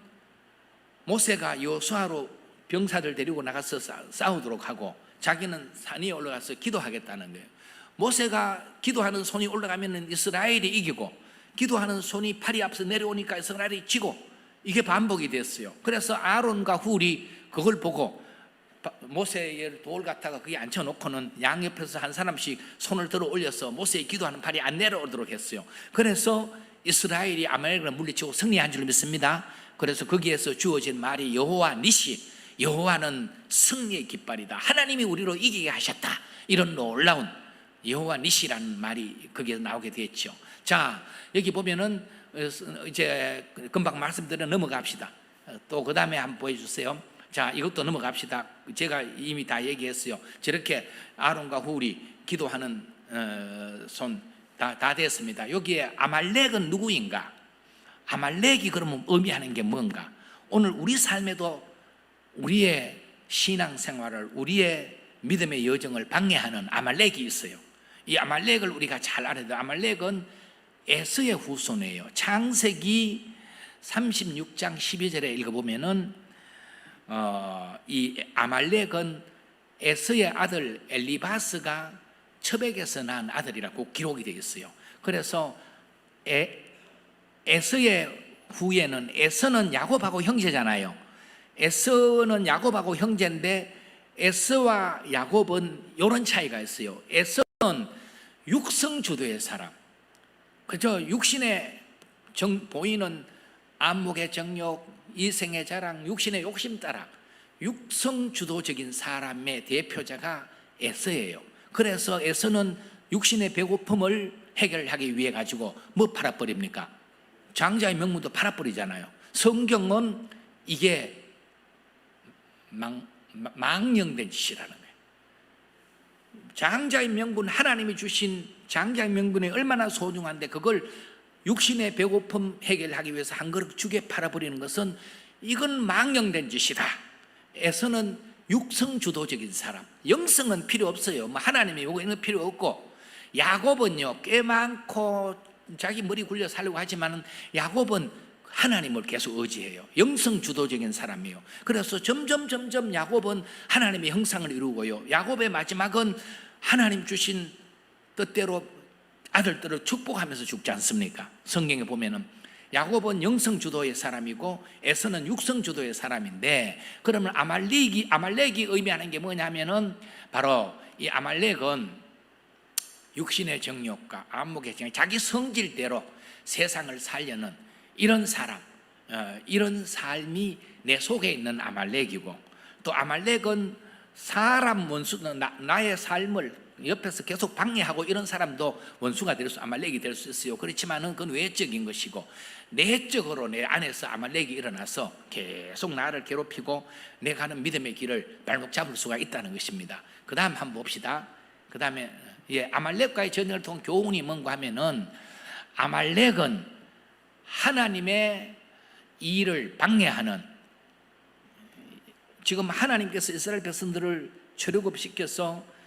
모세가 여호수아로 병사들 데리고 나가서 싸우도록 하고 자기는 산 위에 올라가서 기도하겠다는 거예요. 모세가 기도하는 손이 올라가면 이스라엘이 이기고 기도하는 손이 팔이 앞서 내려오니까 이스라엘이 지고, 이게 반복이 됐어요. 그래서 아론과 훌이 그걸 보고 모세의 돌 갖다가 거기 앉혀놓고는 양옆에서 한 사람씩 손을 들어 올려서 모세의 기도하는 팔이 안 내려오도록 했어요. 그래서 이스라엘이 아말렉을 물리치고 승리한 줄 믿습니다. 그래서 거기에서 주어진 말이 여호와 니시, 여호와는 승리의 깃발이다, 하나님이 우리로 이기게 하셨다, 이런 놀라운 여호와 니시라는 말이 거기에 나오게 됐죠. 자, 여기 보면은 이제 금방 말씀드려 넘어갑시다. 또 그 다음에 한번 보여주세요. 자, 이것도 넘어갑시다. 제가 이미 다 얘기했어요. 저렇게 아론과 훌이 기도하는 손 다 됐습니다. 여기에 아말렉은 누구인가? 아말렉이 그러면 의미하는 게 뭔가? 오늘 우리 삶에도 우리의 신앙생활을, 우리의 믿음의 여정을 방해하는 아말렉이 있어요. 이 아말렉을 우리가 잘 알아야 돼요. 아말렉은 에서의 후손이에요. 창세기 36장 12절에 읽어보면은 이 아말렉은 에서의 아들 엘리바스가 처백에서 낳은 아들이라고 기록이 되어 있어요. 그래서 에서의 후예는, 에서는 야곱하고 형제잖아요. 에서는 야곱하고 형제인데 에서와 야곱은 이런 차이가 있어요. 에서는 육성주도의 사람, 그저 육신에 보이는 안목의 정욕, 이생의 자랑, 육신의 욕심 따라 육성주도적인 사람의 대표자가 에서예요. 그래서 에서는 육신의 배고픔을 해결하기 위해 가지고 뭐 팔아버립니까? 장자의 명분도 팔아버리잖아요. 성경은 이게 망령된 짓이라는 거예요. 장자의 명분, 하나님이 주신 장자의 명분이 얼마나 소중한데 그걸 육신의 배고픔 해결하기 위해서 한 그릇 죽에 팔아버리는 것은 이건 망령된 짓이다. 에서는 육성주도적인 사람, 영성은 필요 없어요. 뭐 하나님이 요거 있는 거 필요 없고, 야곱은요 꽤 많고 자기 머리 굴려 살려고 하지만은 야곱은 하나님을 계속 의지해요. 영성주도적인 사람이에요. 그래서 점점 야곱은 하나님의 형상을 이루고요, 야곱의 마지막은 하나님 주신 뜻대로 아들들을 축복하면서 죽지 않습니까? 성경에 보면은 야곱은 영성 주도의 사람이고 에서는 육성 주도의 사람인데, 그러면 아말렉이 의미하는 게 뭐냐면은 바로 이 아말렉은 육신의 정욕과 안목의 정욕, 자기 성질대로 세상을 살려는 이런 사람, 이런 삶이 내 속에 있는 아말렉이고, 또 아말렉은 사람 원수, 나의 삶을 옆에서 계속 방해하고 이런 사람도 원수가 될 수, 아말렉이 될 수 있어요. 그렇지만은 그건 외적인 것이고, 내적으로 내 안에서 아말렉이 일어나서 계속 나를 괴롭히고 내 가는 믿음의 길을 발목 잡을 수가 있다는 것입니다. 그 다음 한번 봅시다. 그 다음에 아말렉과의 전쟁을 통한 교훈이 뭔가 하면은, 아말렉은 하나님의 일을 방해하는, 지금 하나님께서 이스라엘 백성들을 출애굽시켜서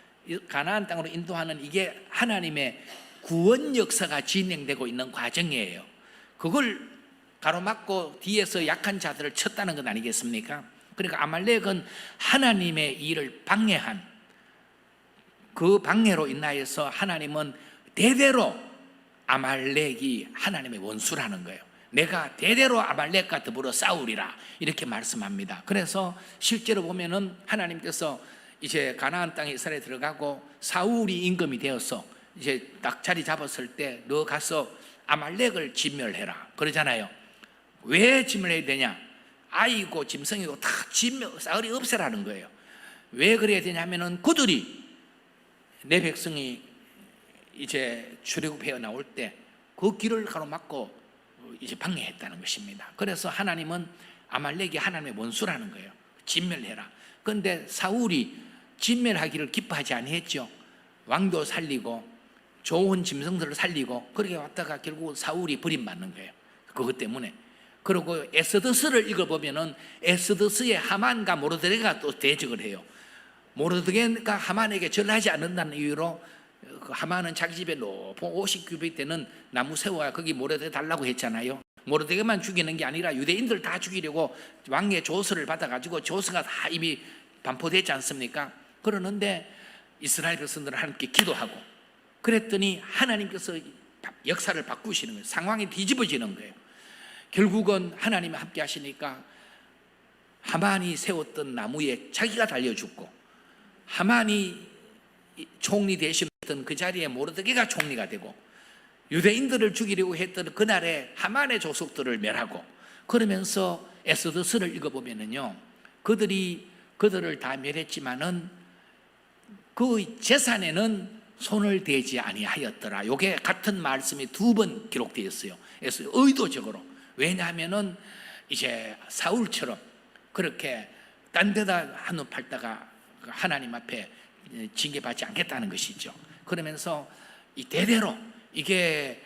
가나안 땅으로 인도하는 이게 하나님의 구원 역사가 진행되고 있는 과정이에요. 그걸 가로막고 뒤에서 약한 자들을 쳤다는 것 아니겠습니까? 그러니까 아말렉은 하나님의 일을 방해한, 그 방해로 인하여서 하나님은 대대로 아말렉이 하나님의 원수라는 거예요. 내가 대대로 아말렉과 더불어 싸우리라, 이렇게 말씀합니다. 그래서 실제로 보면은 하나님께서 이제 가나안 땅에 이스라엘에 들어가고 사울이 임금이 되어서 이제 딱 자리 잡았을 때 너 가서 아말렉을 진멸해라 그러잖아요. 왜 진멸해야 되냐? 아이고 짐승이고 다 싸그리 없애라는 거예요. 왜 그래야 되냐면은 그들이, 내 백성이 이제 출애굽해 나올 때 그 길을 가로막고 이제 방해했다는 것입니다. 그래서 하나님은 아말렉이 하나님의 원수라는 거예요. 진멸해라. 그런데 사울이 진멸하기를 기뻐하지 아니했죠. 왕도 살리고 좋은 짐승들을 살리고 그렇게 왔다가 결국 사울이 버림받는 거예요. 그것 때문에. 그리고 에스더스를 읽어보면은 에스더스의 하만과 모르드게가 또 대적을 해요. 모르드게가 하만에게 절하지 않는다는 이유로, 그 하만은 자기 집에 높은 50규빗 되는 나무 세워야 거기 모르드게 달라고 했잖아요. 모르드게만 죽이는 게 아니라 유대인들 다 죽이려고 왕의 조서를 받아가지고, 조서가 다 이미 반포됐지 않습니까? 그러는데 이스라엘 백성들은 하나님께 기도하고 그랬더니 하나님께서 역사를 바꾸시는 거예요. 상황이 뒤집어지는 거예요. 결국은 하나님이 함께 하시니까 하만이 세웠던 나무에 자기가 달려 죽고, 하만이 총리 되셨던 그 자리에 모르드게가 총리가 되고, 유대인들을 죽이려고 했던 그날에 하만의 조속들을 멸하고, 그러면서 에스더스를 읽어보면은요, 그들을 다 멸했지만은 그 재산에는 손을 대지 아니하였더라. 이게 같은 말씀이 2번 기록되어 있어요. 그래서 의도적으로. 왜냐하면은 이제 사울처럼 그렇게 딴 데다 한눈 팔다가 하나님 앞에 징계받지 않겠다는 것이죠. 그러면서 이 대대로 이게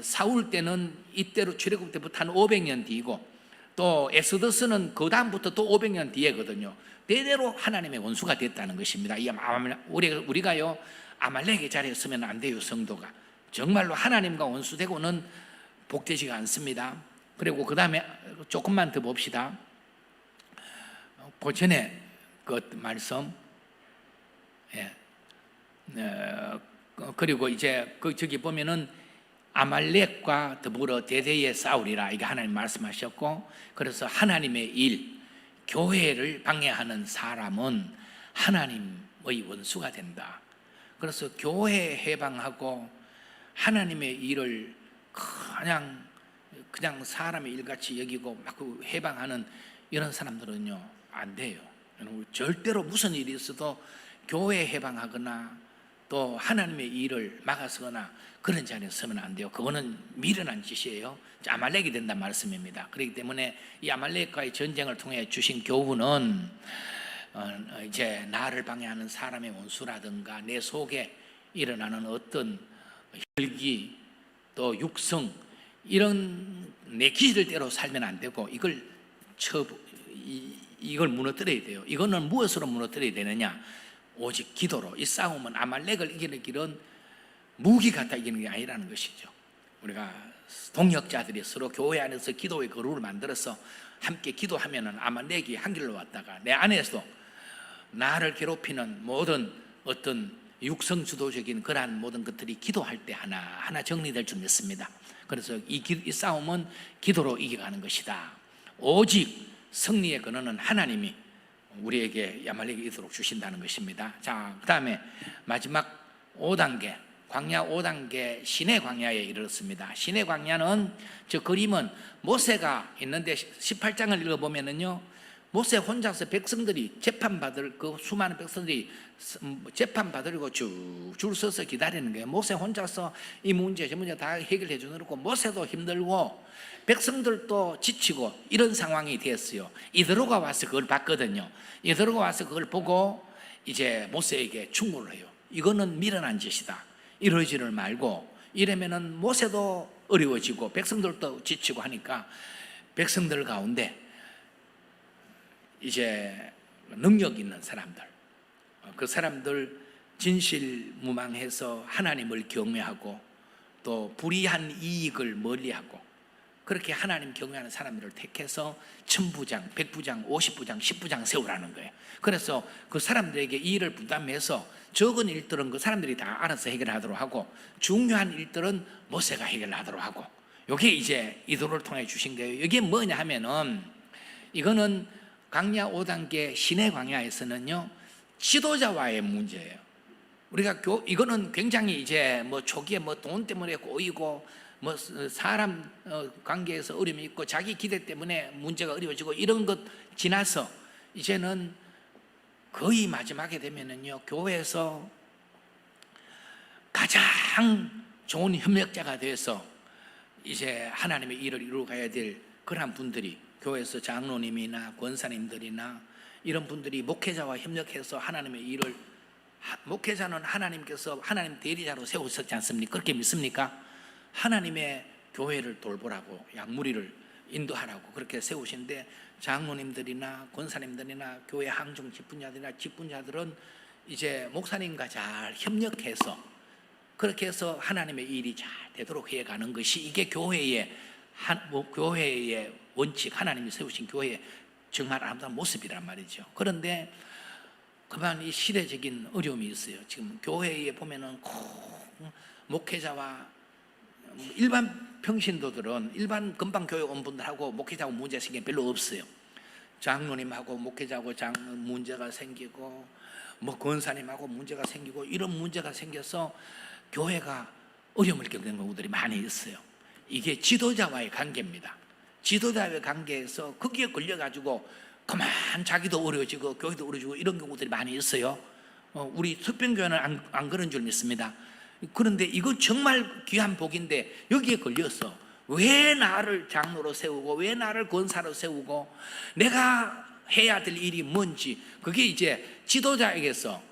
사울 때는 이때로 출애굽 때부터 한 500년 뒤이고, 또 에스더스는 그 다음부터 또 500년 뒤에거든요. 대대로 하나님의 원수가 됐다는 것입니다. 우리가요 아말렉의 자리에 서면 안 돼요. 성도가 정말로 하나님과 원수되고는 복되지가 않습니다. 그리고 그 다음에 조금만 더 봅시다. 그 전에 그 말씀, 그리고 이제 저기 보면은 아말렉과 더불어 대대에 싸우리라, 이게 하나님 말씀하셨고, 그래서 하나님의 일, 교회를 방해하는 사람은 하나님의 원수가 된다. 그래서 교회 해방하고 하나님의 일을 그냥 사람의 일같이 여기고 막 해방하는 이런 사람들은요 안 돼요. 절대로 무슨 일이 있어도 교회 해방하거나 또 하나님의 일을 막아서거나 그런 자리에 서면 안 돼요. 그거는 미련한 짓이에요. 아말렉이 된다는 말씀입니다. 그렇기 때문에 이 아말렉과의 전쟁을 통해 주신 교훈은, 이제 나를 방해하는 사람의 원수라든가 내 속에 일어나는 어떤 혈기 또 육성, 이런 내 기질대로 살면 안 되고 이걸 무너뜨려야 돼요. 이거는 무엇으로 무너뜨려야 되느냐? 오직 기도로. 이 싸움은, 아말렉을 이기는 길은 무기 갖다 이기는 게 아니라는 것이죠. 우리가 동역자들이 서로 교회 안에서 기도의 그룹을 만들어서 함께 기도하면은 아말렉이 한 길로 왔다가 내 안에서 나를 괴롭히는 모든 어떤 육성 주도적인 그러한 모든 것들이 기도할 때 하나하나 정리될 줄 믿습니다. 그래서 이 싸움은 기도로 이겨가는 것이다. 오직 승리의 근원은 하나님이 우리에게 야말리게 이도록 주신다는 것입니다. 자, 그 다음에 마지막 5단계, 광야 5단계 시내 광야에 이르렀습니다. 시내 광야는, 저 그림은 모세가 있는데 18장을 읽어보면은요, 모세 혼자서 백성들이 재판받을, 그 수많은 백성들이 재판받으려고 쭉 줄 서서 기다리는 거예요. 모세 혼자서 이 문제 저 문제 다 해결해 주느라고 모세도 힘들고 백성들도 지치고 이런 상황이 됐어요. 이드로가 와서 그걸 봤거든요. 이드로가 와서 그걸 보고 이제 모세에게 충고를 해요. 이거는 미련한 짓이다. 이러지를 말고, 이러면은 모세도 어려워지고 백성들도 지치고 하니까 백성들 가운데 이제 능력 있는 사람들, 그 사람들 진실무망해서 하나님을 경외하고 또 불의한 이익을 멀리하고 그렇게 하나님 경외하는 사람들을 택해서 1000부장, 100부장, 50부장, 10부장 세우라는 거예요. 그래서 그 사람들에게 이 일을 부담해서 적은 일들은 그 사람들이 다 알아서 해결하도록 하고 중요한 일들은 모세가 해결하도록 하고, 이게 이제 이도를 통해 주신 거예요. 이게 뭐냐 하면은, 이거는 광야 5단계 시내 광야에서는요, 지도자와의 문제예요. 우리가 이거는 굉장히 이제 뭐 초기에 뭐 돈 때문에 꼬이고 뭐 사람 관계에서 어려움이 있고 자기 기대 때문에 문제가 어려워지고 이런 것 지나서 이제는 거의 마지막에 되면은요, 교회에서 가장 좋은 협력자가 돼서 이제 하나님의 일을 이루어가야 될 그러한 분들이, 교회에서 장로님이나 권사님들이나 이런 분들이 목회자와 협력해서 하나님의 일을, 목회자는 하나님께서 하나님 대리자로 세우셨지 않습니까? 그렇게 믿습니까? 하나님의 교회를 돌보라고, 양무리를 인도하라고 그렇게 세우신데, 장로님들이나 권사님들이나 교회 항중 직분자들이나 직분자들은 이제 목사님과 잘 협력해서 그렇게 해서 하나님의 일이 잘 되도록 해가는 것이, 이게 교회의 원칙, 하나님이 세우신 교회의 정말 아름다운 모습이란 말이죠. 그런데 그만 이 시대적인 어려움이 있어요. 지금 교회에 보면은 목회자와 일반 평신도들은, 일반 금방교회 온 분들하고 목회자하고 문제가 생기는 게 별로 없어요. 장로님하고 목회자하고 문제가 생기고 뭐 권사님하고 문제가 생기고 이런 문제가 생겨서 교회가 어려움을 겪는 경우들이 많이 있어요. 이게 지도자와의 관계입니다. 지도자와의 관계에서 거기에 걸려가지고 그만 자기도 어려워지고 교회도 어려워지고 이런 경우들이 많이 있어요. 우리 수평교회는 안 그런 줄 믿습니다. 그런데 이거 정말 귀한 복인데 여기에 걸려서 왜 나를 장로로 세우고 왜 나를 권사로 세우고 내가 해야 될 일이 뭔지, 그게 이제 지도자에게서,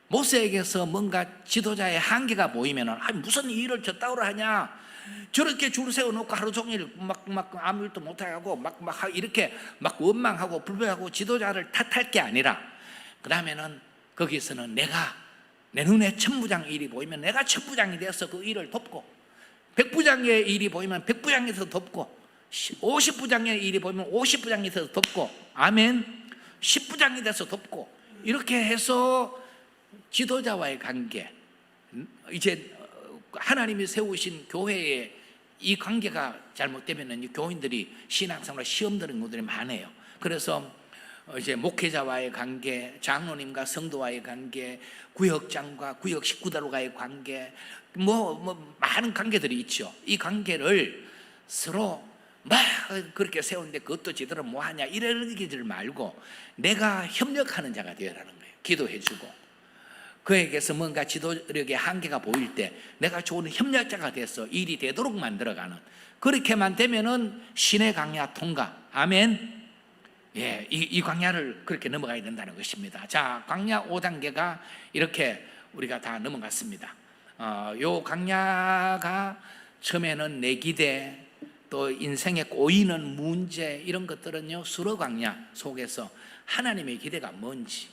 모세에게서 뭔가 지도자의 한계가 보이면은 무슨 일을 저따구로 하냐, 저렇게 줄 세워놓고 하루 종일 막 아무 일도 못하고 막 이렇게 막 원망하고 불평하고 지도자를 탓할 게 아니라, 그 다음에는 거기서는 내가 내 눈에 1000부장 일이 보이면 내가 1000부장이 돼서 그 일을 돕고, 100부장의 일이 보이면 100부장이 돼서 돕고, 50부장의 일이 보이면 50부장이 돼서 돕고, 아멘, 10부장이 돼서 돕고, 이렇게 해서 지도자와의 관계, 이제 하나님이 세우신 교회의 이 관계가 잘못되면 교인들이 신앙생활 시험 드는 것들이 많아요. 그래서 이제 목회자와의 관계, 장로님과 성도와의 관계, 구역장과 구역 식구들과의 관계, 뭐 많은 관계들이 있죠. 이 관계를 서로 막 그렇게 세우는데 그것도 제대로 뭐하냐 이러기들 말고 내가 협력하는 자가 되어라는 거예요. 기도해주고 그에게서 뭔가 지도력의 한계가 보일 때 내가 좋은 협력자가 돼서 일이 되도록 만들어가는, 그렇게만 되면은 신의 광야 통과. 아멘. 예, 이 광야를 그렇게 넘어가야 된다는 것입니다. 자, 광야 5단계가 이렇게 우리가 다 넘어갔습니다. 요 광야가 처음에는 내 기대, 또 인생에 꼬이는 문제, 이런 것들은요, 수러 광야 속에서 하나님의 기대가 뭔지,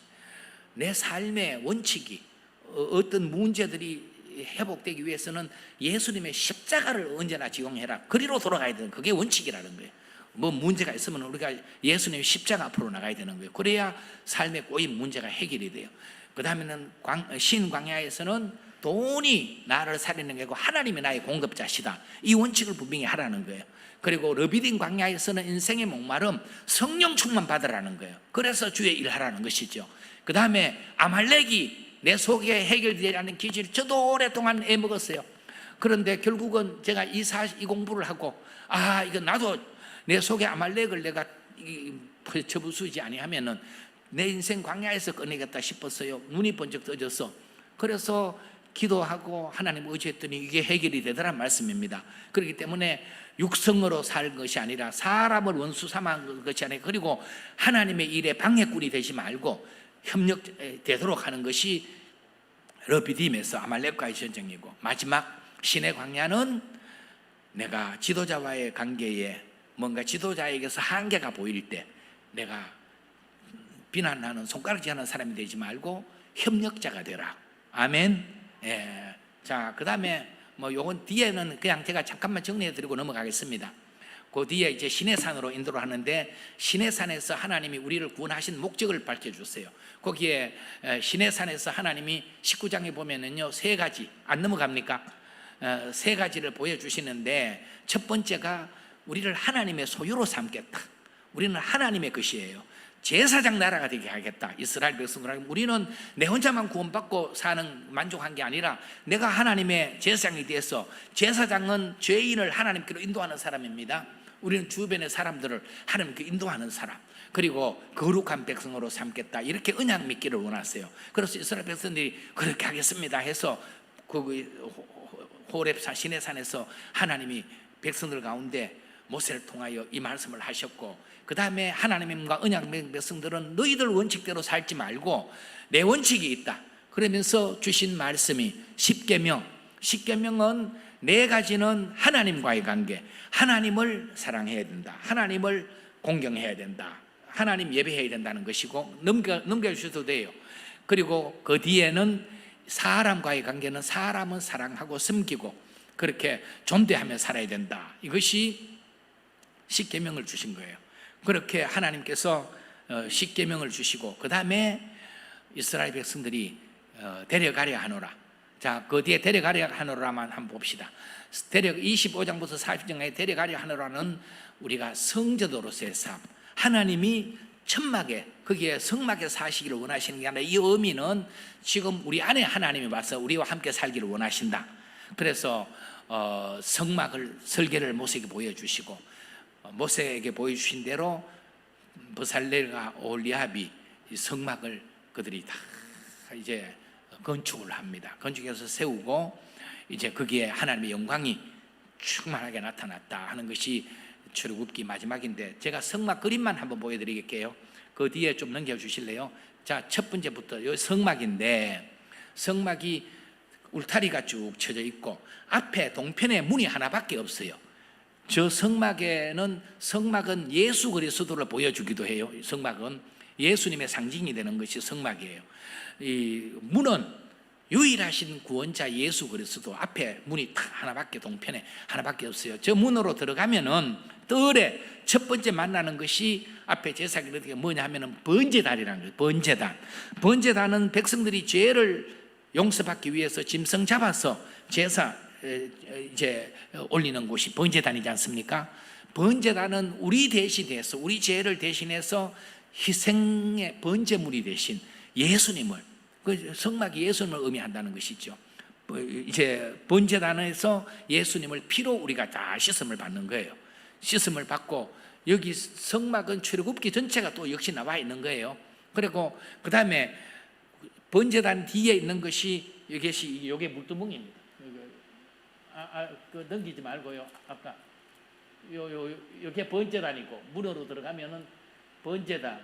내 삶의 원칙이, 어떤 문제들이 회복되기 위해서는 예수님의 십자가를 언제나 적용해라, 그리로 돌아가야 되는, 그게 원칙이라는 거예요. 뭐 문제가 있으면 우리가 예수님의 십자가 앞으로 나가야 되는 거예요. 그래야 삶에 꼬인 문제가 해결이 돼요. 그 다음에는 신광야에서는 돈이 나를 살리는 게고 하나님이 나의 공급자시다, 이 원칙을 분명히 하라는 거예요. 그리고 르비딘 광야에서는 인생의 목마름, 성령 충만 받으라는 거예요. 그래서 주의 일하라는 것이죠. 그 다음에 아말렉이 내 속에 해결되지 않는 기질을 저도 오랫동안 애먹었어요. 그런데 결국은 제가 이 공부를 하고, 이거 나도 내 속에 아말렉을 내가 접수하지 아니하면은 내 인생 광야에서 꺼내겠다 싶었어요. 눈이 번쩍 떠져서. 그래서 기도하고 하나님 의지했더니 이게 해결이 되더란 말씀입니다. 그렇기 때문에 육성으로 살 것이 아니라 사람을 원수 삼은 것이 아니라, 그리고 하나님의 일에 방해꾼이 되지 말고 협력되도록 하는 것이 르비딤에서 아말렉과의 전쟁이고, 마지막 신의 광야는 내가 지도자와의 관계에 뭔가 지도자에게서 한계가 보일 때 내가 비난하는 손가락질하는 사람이 되지 말고 협력자가 되라. 아멘. 예. 자, 그 다음에 요건 뒤에는 그냥 제가 잠깐만 정리해 드리고 넘어가겠습니다. 그 뒤에 이제 시내산으로 인도를 하는데, 시내산에서 하나님이 우리를 구원하신 목적을 밝혀주세요. 거기에 시내산에서 하나님이 19장에 보면은요, 3가지, 안 넘어갑니까? 3가지를 보여주시는데, 첫 번째가 우리를 하나님의 소유로 삼겠다. 우리는 하나님의 것이에요. 제사장 나라가 되게 하겠다. 이스라엘 백성들에게 우리는 내 혼자만 구원받고 사는 만족한 게 아니라 내가 하나님의 제사장이 되어서, 제사장은 죄인을 하나님께로 인도하는 사람입니다. 우리는 주변의 사람들을 하나님께 인도하는 사람, 그리고 거룩한 백성으로 삼겠다, 이렇게 언약 맺기를 원하세요. 그래서 이스라엘 백성들이 그렇게 하겠습니다 해서 호렙산 시내산에서 하나님이 백성들 가운데 모세를 통하여 이 말씀을 하셨고, 그 다음에 하나님과 언약 맺은 백성들은 너희들 원칙대로 살지 말고 내 원칙이 있다 그러면서 주신 말씀이 십계명. 십계명은 4가지는 하나님과의 관계, 하나님을 사랑해야 된다, 하나님을 공경해야 된다, 하나님 예배해야 된다는 것이고, 넘겨주셔도 돼요. 그리고 그 뒤에는 사람과의 관계는 사람은 사랑하고 섬기고 그렇게 존대하며 살아야 된다, 이것이 십계명을 주신 거예요. 그렇게 하나님께서 십계명을 주시고, 그 다음에 이스라엘 백성들이 데려가려 하노라. 자, 그 뒤에 데려가려 하노라만 한번 봅시다. 25장부터 40장까지 데려가려 하노라는 우리가 성제도로서의 삶, 하나님이 천막에, 거기에 성막에 사시기를 원하시는 게 아니라, 이 의미는 지금 우리 안에 하나님이 와서 우리와 함께 살기를 원하신다. 그래서 설계를 모세에게 보여주시고, 모세에게 보여주신 대로 버살렐과 올리압이 성막을 그들이 다 이제 건축을 합니다. 건축해서 세우고, 이제 거기에 하나님의 영광이 충만하게 나타났다 하는 것이 출애굽기 마지막인데, 제가 성막 그림만 한번 보여드리겠게요. 그 뒤에 좀 넘겨주실래요? 자, 첫 번째부터 이 성막인데, 성막이 울타리가 쭉 쳐져 있고 앞에 동편에 문이 하나밖에 없어요. 저 성막은 예수 그리스도를 보여주기도 해요. 성막은 예수님의 상징이 되는 것이 성막이에요. 이 문은 유일하신 구원자 예수 그리스도, 앞에 문이 딱 하나밖에, 동편에 하나밖에 없어요. 저 문으로 들어가면은 뜰에 첫 번째 만나는 것이 앞에 제사기가 뭐냐 하면은 번제단이라는 거예요. 번제단은 백성들이 죄를 용서받기 위해서 짐승 잡아서 제사 이제 올리는 곳이 번제단이지 않습니까? 번제단은 우리 대신해서, 우리 죄를 대신해서 희생의 번제물이 되신 예수님을, 그 성막이 예수님을 의미한다는 것이죠. 이제 번제단에서 예수님을 피로 우리가 다 씻음을 받는 거예요. 씻음을 받고, 여기 성막은 출애굽기 전체가 또 역시 나와 있는 거예요. 그리고 그 다음에 번제단 뒤에 있는 것이 이게 물두멍입니다. 그 넘기지 말고요. 아까 여기에 번제단이고, 문으로 들어가면은 번제단,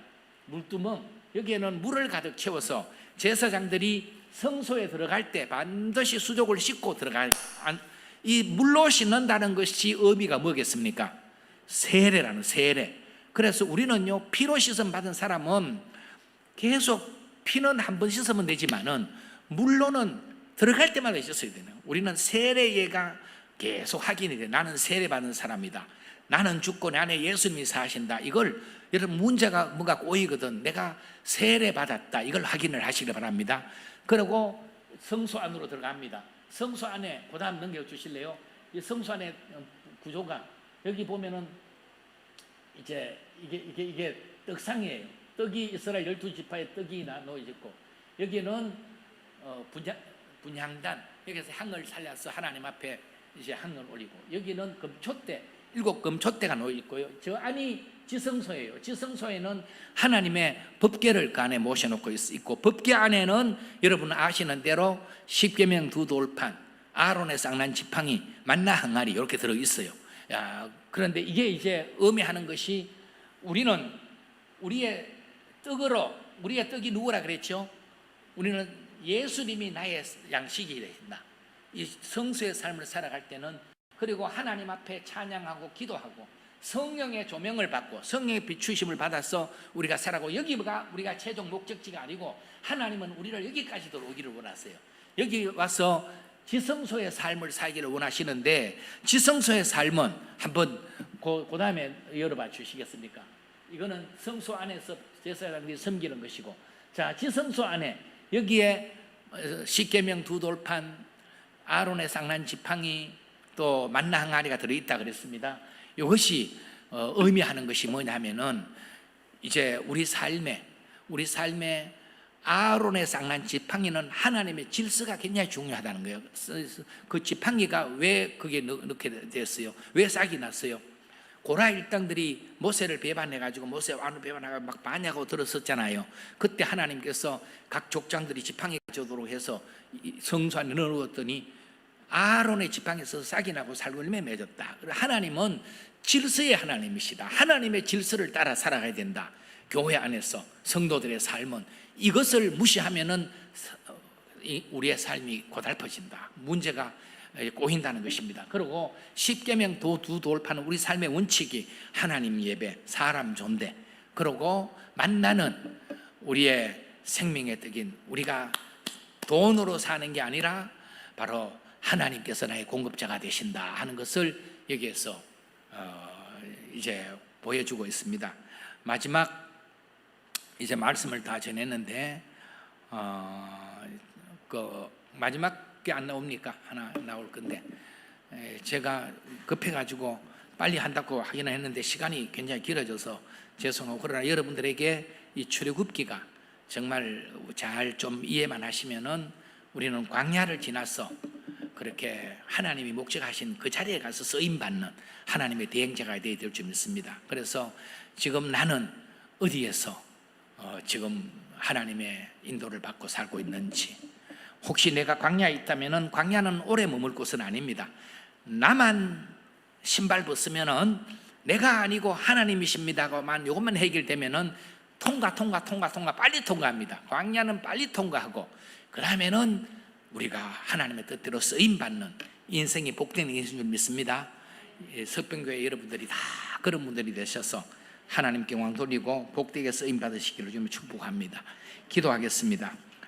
물두멍, 여기에는 물을 가득 채워서 제사장들이 성소에 들어갈 때 반드시 수족을 씻고 들어갈, 이 물로 씻는다는 것이 의미가 뭐겠습니까? 세례라는, 세례. 그래서 우리는요, 피로 씻음 받은 사람은 계속, 피는 한 번 씻으면 되지만은 물로는 들어갈 때마다 씻어야 되네요. 우리는 세례예가 계속 확인이 돼. 나는 세례받은 사람이다. 나는 죽고 내 안에 예수님이 사신다. 이걸 여러분 문제가 뭐가 꼬이거든 내가 세례 받았다. 이걸 확인을 하시기 바랍니다. 그리고 성소 안으로 들어갑니다. 성소 안에 그 다음 넘겨주실래요? 이 성소 안에 구조가 여기 보면은 이제 이게 떡상이에요. 떡이 이스라엘 12지파의 떡이 놓여 있고 여기는 분향단 여기서 향을 살려서 하나님 앞에 이제 향을 올리고 여기는 금촛대 7금촛대가 놓여 있고요. 저 안이 지성소예요. 지성소에는 하나님의 법궤를 그 안에 모셔놓고 있고 법궤 안에는 여러분 아시는 대로 십계명 2돌판, 아론의 쌍난 지팡이, 만나 항아리 이렇게 들어 있어요. 그런데 이게 이제 의미하는 것이 우리는 우리의 떡이 누구라 그랬죠? 우리는 예수님이 나의 양식이 된다. 이 성수의 삶을 살아갈 때는 그리고 하나님 앞에 찬양하고 기도하고 성령의 조명을 받고 성령의 비추심을 받아서 우리가 살아가고 여기가 우리가 최종 목적지가 아니고 하나님은 우리를 여기까지도 오기를 원하세요. 여기 와서 지성소의 삶을 살기를 원하시는데 지성소의 삶은 한번 그 다음에 열어봐 주시겠습니까? 이거는 성소 안에서 제사장들이 섬기는 것이고 자 지성소 안에 여기에 십계명 2돌판 아론의 쌍난 지팡이 또 만나 항아리가 들어있다 그랬습니다. 이것이 의미하는 것이 뭐냐면은 이제 우리 삶에 아론의 쌍난 지팡이는 하나님의 질서가 굉장히 중요하다는 거예요. 그 지팡이가 왜 그게 넣게 됐어요? 왜 싹이 났어요? 고라 일당들이 모세를 배반해가지고 모세 왕을 배반하고 막 반역하고 들었었잖아요. 그때 하나님께서 각 족장들이 지팡이 가져오도록 해서 성소 안에 넣어놓았더니 아론의 지팡이에서 싹이 나고 살골매 맺었다. 하나님은 질서의 하나님이시다. 하나님의 질서를 따라 살아가야 된다. 교회 안에서 성도들의 삶은 이것을 무시하면은 우리의 삶이 고달퍼진다. 문제가 꼬인다는 것입니다. 그리고 십계명 2돌파는 우리 삶의 원칙이 하나님 예배, 사람 존대, 그리고 만나는 우리의 생명의 떡인 우리가 돈으로 사는 게 아니라 바로 하나님께서 나의 공급자가 되신다 하는 것을 여기에서 이제 보여주고 있습니다. 마지막 이제 말씀을 다 전했는데 그 마지막 게 안 나옵니까? 하나 나올 건데 제가 급해가지고 빨리 한다고 하기는 했는데 시간이 굉장히 길어져서 죄송하고 그러나 여러분들에게 이 출애굽기가 정말 잘 좀 이해만 하시면은 우리는 광야를 지나서 그렇게 하나님이 목적하신 그 자리에 가서 쓰임받는 하나님의 대행자가 되어야 될 줄 믿습니다. 그래서 지금 나는 어디에서 지금 하나님의 인도를 받고 살고 있는지, 혹시 내가 광야에 있다면 광야는 오래 머물 곳은 아닙니다. 나만 신발 벗으면은 내가 아니고 하나님이십니다만 이것만 해결되면은 통과 빨리 통과합니다. 광야는 빨리 통과하고 그러면은 우리가 하나님의 뜻대로 쓰임받는 인생이 복된 인생인 줄 믿습니다. 석병교회 여러분들이 다 그런 분들이 되셔서 하나님께 영광 돌리고 복되게 쓰임받으시기를 좀 축복합니다. 기도하겠습니다.